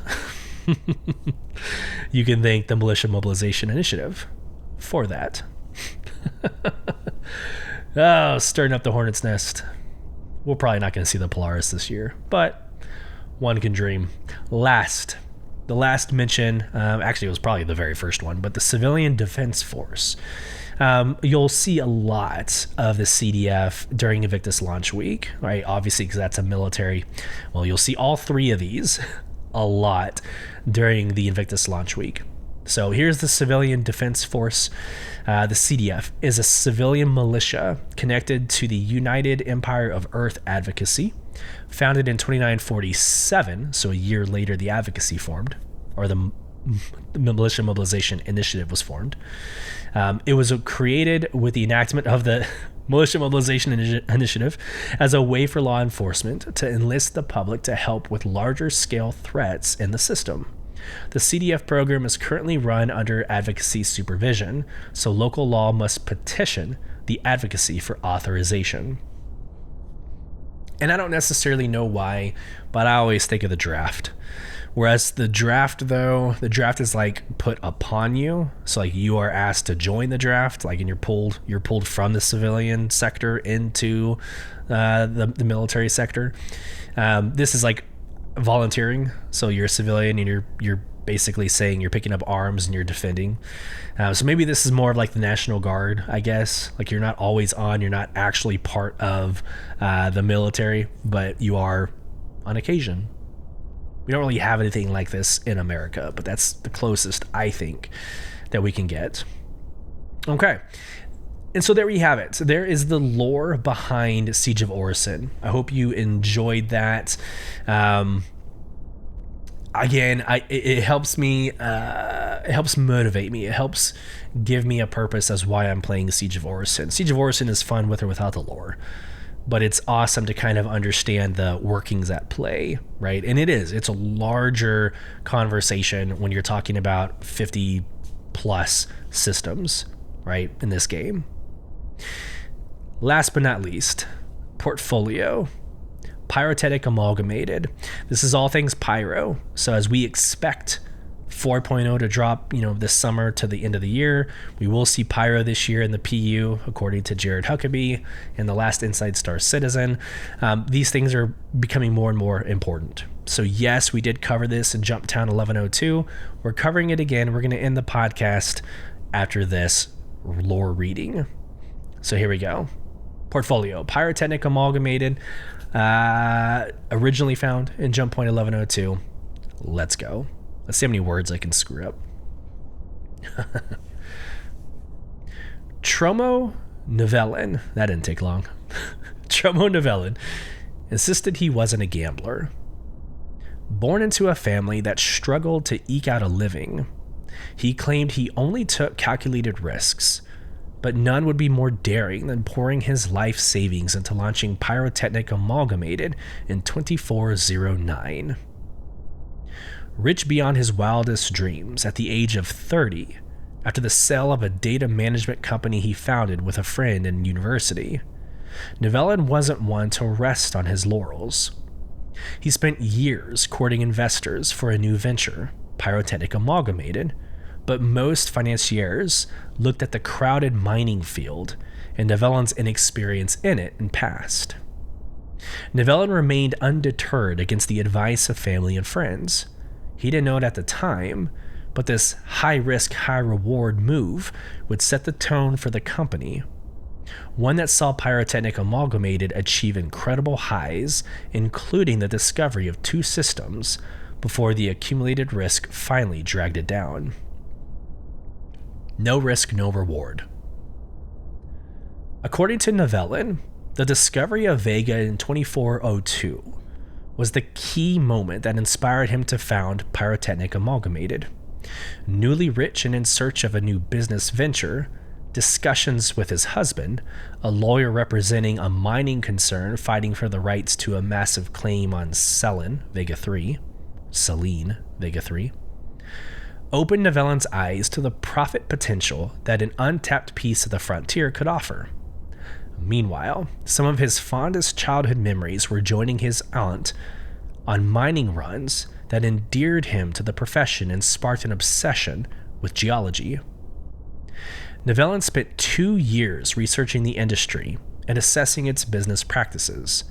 you can thank the Militia Mobilization Initiative for that. Oh, stirring up the hornet's nest. We're probably not going to see the Polaris this year, but one can dream. The last mention, actually it was probably the very first one, but the Civilian Defense Force. You'll see a lot of the CDF during Invictus launch week, right? Obviously, because that's a military. Well, you'll see all three of these a lot during the Invictus launch week. So here's the Civilian Defense Force. The CDF is a civilian militia connected to the United Empire of Earth Advocacy, founded in 2947, so a year later the advocacy formed, or the Militia Mobilization Initiative was formed. It was created with the enactment of the Militia Mobilization Initiative as a way for law enforcement to enlist the public to help with larger scale threats in the system. The CDF program is currently run under advocacy supervision, so local law must petition the advocacy for authorization. And I don't necessarily know why, but I always think of the draft. Whereas the draft, though, the draft is like put upon you. So like you are asked to join the draft, like, and you're pulled from the civilian sector into the military sector. This is like volunteering. So you're a civilian and you're basically saying you're picking up arms and you're defending. So maybe this is more of like the National Guard, I guess. Like you're not always on, you're not actually part of the military, but you are on occasion. We don't really have anything like this in America, but that's the closest I think that we can get. Okay. And so there we have it. So there is the lore behind Siege of Orison. I hope you enjoyed that. Again, it helps me, it helps motivate me. It helps give me a purpose as why I'm playing Siege of Orison. Siege of Orison is fun with or without the lore, but it's awesome to kind of understand the workings at play, right? And it's a larger conversation when you're talking about 50 plus systems, right, in this game. Last but not least, portfolio. Pyrotechnic Amalgamated. This is all things Pyro. So as we expect 4.0 to drop, this summer to the end of the year, we will see Pyro this year in the PU, according to Jared Huckabee and the last Inside Star Citizen. These things are becoming more and more important. So yes, we did cover this in Jump Town 1102. We're covering it again. We're going to end the podcast after this lore reading. So here we go. Portfolio. Pyrotechnic Amalgamated. Originally found in Jump Point 1102. Let's go. Let's see how many words I can screw up. Tromo Novellin. That didn't take long. Tromo Novellin insisted he wasn't a gambler. Born into a family that struggled to eke out a living, he claimed he only took calculated risks, but none would be more daring than pouring his life savings into launching Pyrotechnic Amalgamated in 2409. Rich beyond his wildest dreams at the age of 30, after the sale of a data management company he founded with a friend in university, Nivellen wasn't one to rest on his laurels. He spent years courting investors for a new venture, Pyrotechnic Amalgamated, but most financiers looked at the crowded mining field and Nivellen's inexperience in it and passed. Nivellen remained undeterred against the advice of family and friends. He didn't know it at the time, but this high-risk, high-reward move would set the tone for the company, one that saw Pyrotechnic Amalgamated achieve incredible highs, including the discovery of 2 systems, before the accumulated risk finally dragged it down. No risk, no reward. According to Nivellen, the discovery of Vega in 2402 was the key moment that inspired him to found Pyrotechnic Amalgamated. Newly rich and in search of a new business venture, discussions with his husband, a lawyer representing a mining concern fighting for the rights to a massive claim on Selene, Vega 3, opened Nivellen's eyes to the profit potential that an untapped piece of the frontier could offer. Meanwhile, some of his fondest childhood memories were joining his aunt on mining runs that endeared him to the profession and sparked an obsession with geology. Nivellen spent 2 years researching the industry and assessing its business practices.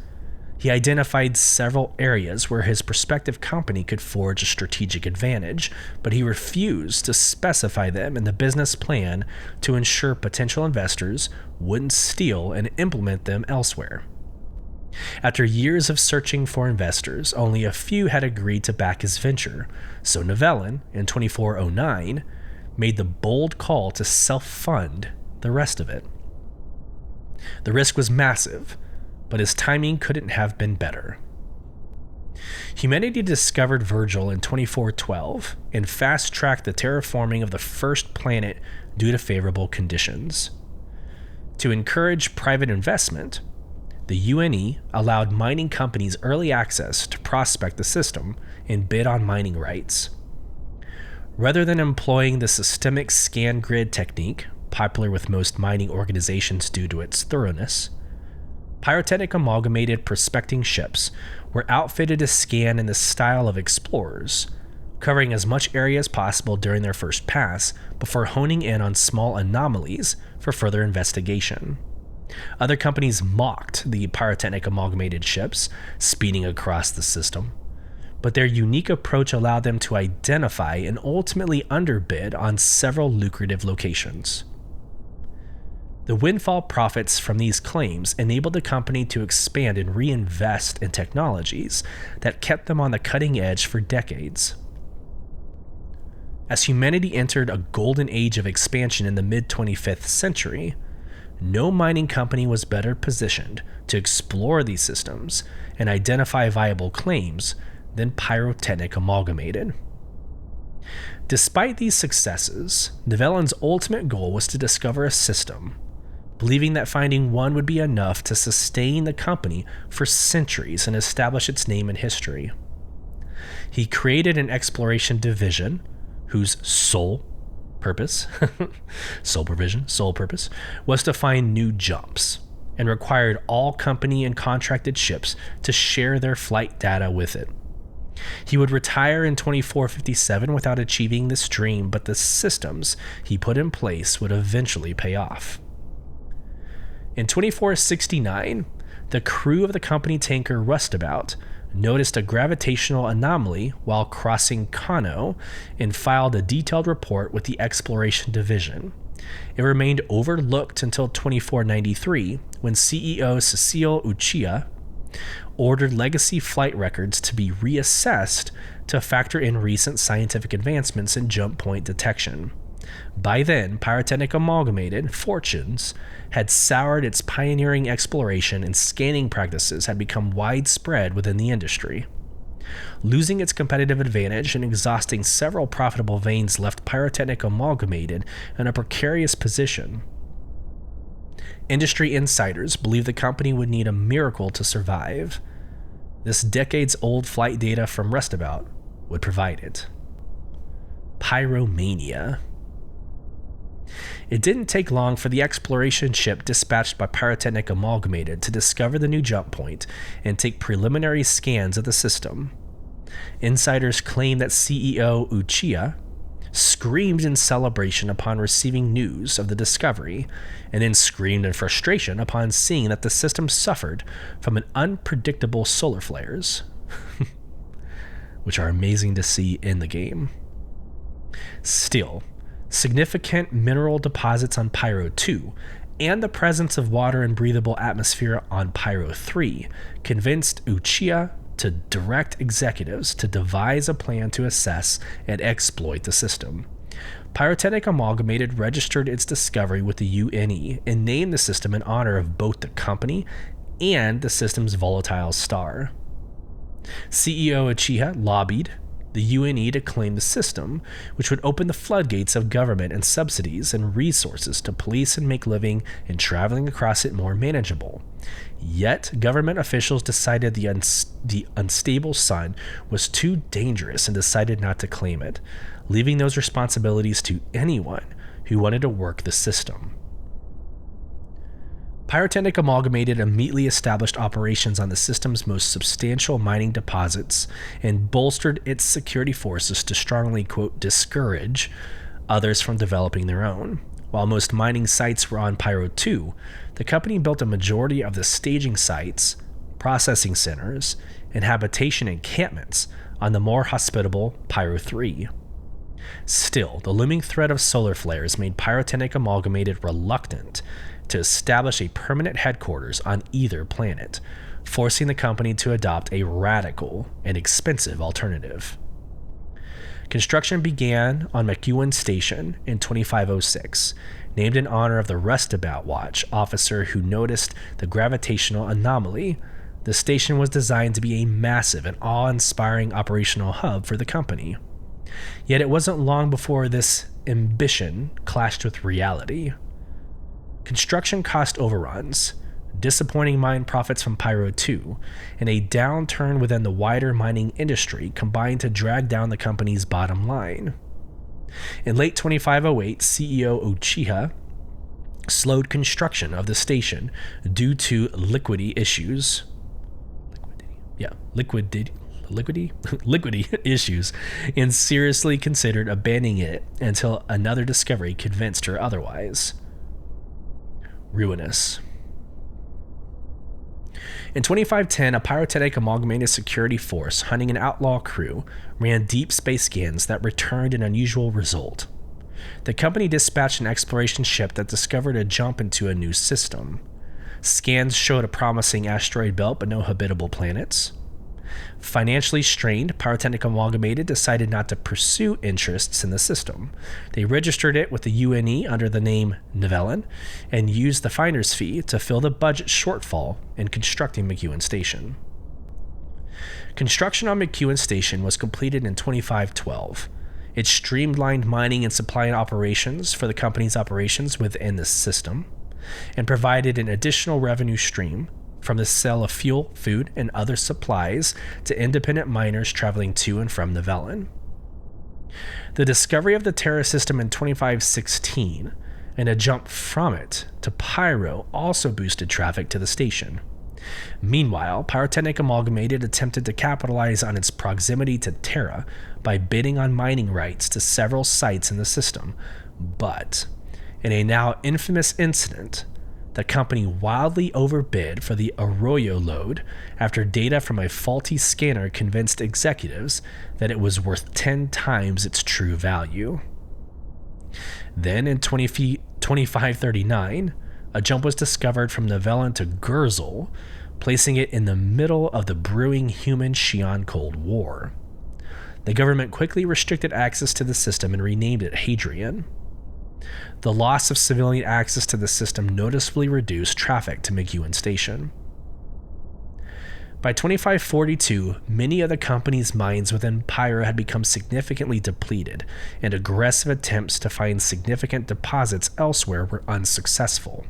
He identified several areas where his prospective company could forge a strategic advantage, but he refused to specify them in the business plan to ensure potential investors wouldn't steal and implement them elsewhere. After years of searching for investors, only a few had agreed to back his venture, so Nivellen, in 2409, made the bold call to self-fund the rest of it. The risk was massive, but his timing couldn't have been better. Humanity discovered Virgil in 2412 and fast-tracked the terraforming of the first planet due to favorable conditions. To encourage private investment, the UNE allowed mining companies early access to prospect the system and bid on mining rights. Rather than employing the systemic scan grid technique, popular with most mining organizations due to its thoroughness, Pyrotechnic Amalgamated prospecting ships were outfitted to scan in the style of explorers, covering as much area as possible during their first pass before honing in on small anomalies for further investigation. Other companies mocked the Pyrotechnic Amalgamated ships, speeding across the system, but their unique approach allowed them to identify and ultimately underbid on several lucrative locations. The windfall profits from these claims enabled the company to expand and reinvest in technologies that kept them on the cutting edge for decades. As humanity entered a golden age of expansion in the mid-25th century, no mining company was better positioned to explore these systems and identify viable claims than Pyrotechnic Amalgamated. Despite these successes, Nivellen's ultimate goal was to discover a system, believing that finding one would be enough to sustain the company for centuries and establish its name in history. He created an exploration division whose sole purpose was to find new jumps, and required all company and contracted ships to share their flight data with it. He would retire in 2457 without achieving this dream, but the systems he put in place would eventually pay off. In 2469, the crew of the company tanker Rustabout noticed a gravitational anomaly while crossing Kano and filed a detailed report with the Exploration Division. It remained overlooked until 2493, when CEO Cecile Uchiha ordered legacy flight records to be reassessed to factor in recent scientific advancements in jump point detection. By then, Pyrotechnic Amalgamated fortunes had soured, its pioneering exploration and scanning practices had become widespread within the industry. Losing its competitive advantage and exhausting several profitable veins left Pyrotechnic Amalgamated in a precarious position. Industry insiders believe the company would need a miracle to survive. This decades-old flight data from Rustabout would provide it. Pyromania. It didn't take long for the exploration ship dispatched by Pyrotechnic Amalgamated to discover the new jump point and take preliminary scans of the system. Insiders claim that CEO Uchiha screamed in celebration upon receiving news of the discovery, and then screamed in frustration upon seeing that the system suffered from an unpredictable solar flares, which are amazing to see in the game. Still, significant mineral deposits on Pyro 2 and the presence of water and breathable atmosphere on Pyro 3 convinced Uchiha to direct executives to devise a plan to assess and exploit the system. Pyrotechnic Amalgamated registered its discovery with the UNE and named the system in honor of both the company and the system's volatile star. CEO Uchiha lobbied the UNE to claim the system, which would open the floodgates of government and subsidies and resources to police and make living and traveling across it more manageable. Yet, government officials decided the unstable sun was too dangerous and decided not to claim it, leaving those responsibilities to anyone who wanted to work the system. Pyrotechnic Amalgamated immediately established operations on the system's most substantial mining deposits and bolstered its security forces to strongly, quote, discourage others from developing their own. While most mining sites were on Pyro 2, the company built a majority of the staging sites, processing centers, and habitation encampments on the more hospitable Pyro 3. Still, the looming threat of solar flares made Pyrotechnic Amalgamated reluctant to establish a permanent headquarters on either planet, forcing the company to adopt a radical and expensive alternative. Construction began on McEwen Station in 2506, named in honor of the Rustabout Watch officer who noticed the gravitational anomaly. The station was designed to be a massive and awe-inspiring operational hub for the company. Yet it wasn't long before this ambition clashed with reality. Construction cost overruns, disappointing mine profits from Pyro 2, and a downturn within the wider mining industry combined to drag down the company's bottom line. In late 2508, CEO Uchiha slowed construction of the station due to liquidity issues, and seriously considered abandoning it until another discovery convinced her otherwise. Ruinous. In 2510, a Pyrotechnic Amalgamated security force hunting an outlaw crew ran deep space scans that returned an unusual result. The company dispatched an exploration ship that discovered a jump into a new system. Scans showed a promising asteroid belt but no habitable planets. Financially strained, Pyrotechnic Amalgamated decided not to pursue interests in the system. They registered it with the UNE under the name Nivellen and used the finder's fee to fill the budget shortfall in constructing McEwen Station. Construction on McEwen Station was completed in 2512. It streamlined mining and supply operations for the company's operations within the system and provided an additional revenue stream from the sale of fuel, food, and other supplies to independent miners traveling to and from Nivellen. The discovery of the Terra system in 2516 and a jump from it to Pyro also boosted traffic to the station. Meanwhile, Pyrotechnic Amalgamated attempted to capitalize on its proximity to Terra by bidding on mining rights to several sites in the system, but in a now infamous incident, the company wildly overbid for the Arroyo lode after data from a faulty scanner convinced executives that it was worth 10 times its true value. Then in 2539, a jump was discovered from Nivellen to Gurzel, placing it in the middle of the brewing human-Xi'an Cold War. The government quickly restricted access to the system and renamed it Hadrian. The loss of civilian access to the system noticeably reduced traffic to McEwen Station. By 2542, many of the company's mines within Pyro had become significantly depleted, and aggressive attempts to find significant deposits elsewhere were unsuccessful.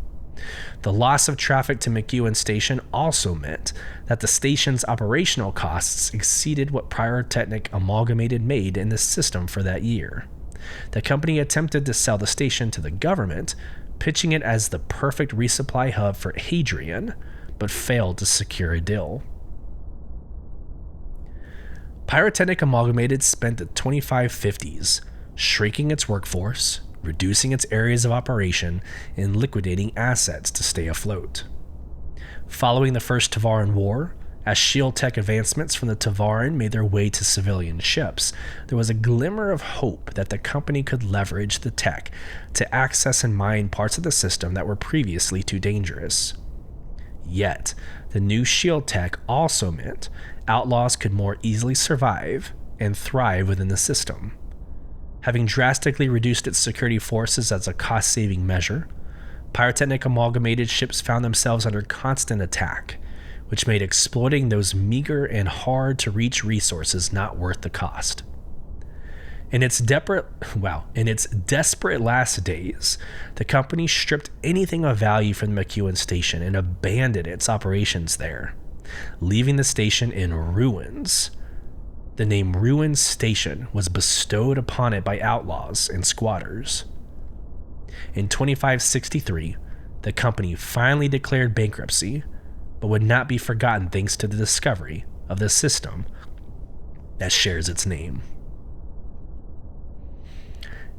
The loss of traffic to McEwen Station also meant that the station's operational costs exceeded what Pyrotechnic Amalgamated made in the system for that year. The company attempted to sell the station to the government, pitching it as the perfect resupply hub for Hadrian, but failed to secure a deal. Pyrotechnic Amalgamated spent the 2550s shrinking its workforce, reducing its areas of operation, and liquidating assets to stay afloat. Following the First Tavaran War, as shield tech advancements from the Tavaran made their way to civilian ships, there was a glimmer of hope that the company could leverage the tech to access and mine parts of the system that were previously too dangerous. Yet, the new shield tech also meant outlaws could more easily survive and thrive within the system. Having drastically reduced its security forces as a cost-saving measure, Pyrotechnic Amalgamated ships found themselves under constant attack, which made exploiting those meager and hard-to-reach resources not worth the cost. In its desperate last days, the company stripped anything of value from the McEwen Station and abandoned its operations there, leaving the station in ruins. The name Ruins Station was bestowed upon it by outlaws and squatters. In 2563, the company finally declared bankruptcy, but would not be forgotten thanks to the discovery of the system that shares its name.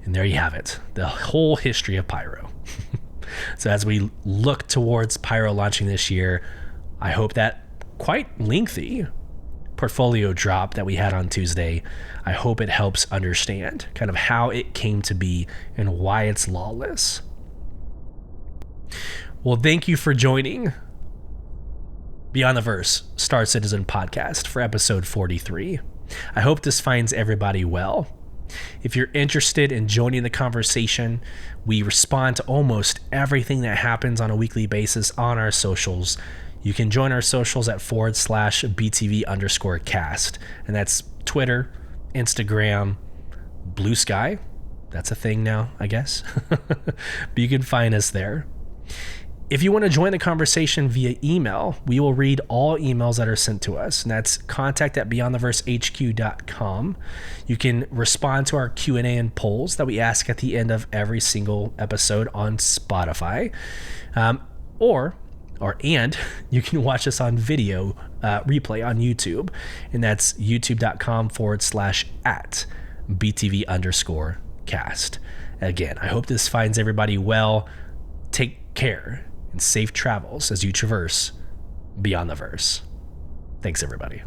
And there you have it, the whole history of Pyro. So as we look towards Pyro launching this year, I hope that quite lengthy portfolio drop that we had on Tuesday, I hope it helps understand kind of how it came to be and why it's lawless. Well, thank you for joining Beyond the Verse Star Citizen podcast for episode 43. I hope this finds everybody well. If you're interested in joining the conversation, we respond to almost everything that happens on a weekly basis on our socials. You can join our socials at /BTV_cast. And that's Twitter, Instagram, Blue Sky. That's a thing now, I guess. But you can find us there. If you want to join the conversation via email, we will read all emails that are sent to us. And that's contact@beyondtheversehq.com. You can respond to our Q&A and polls that we ask at the end of every single episode on Spotify. And you can watch us on video replay on YouTube, and that's youtube.com/@BTV_cast. Again, I hope this finds everybody well. Take care and safe travels as you traverse Beyond the Verse. Thanks, everybody.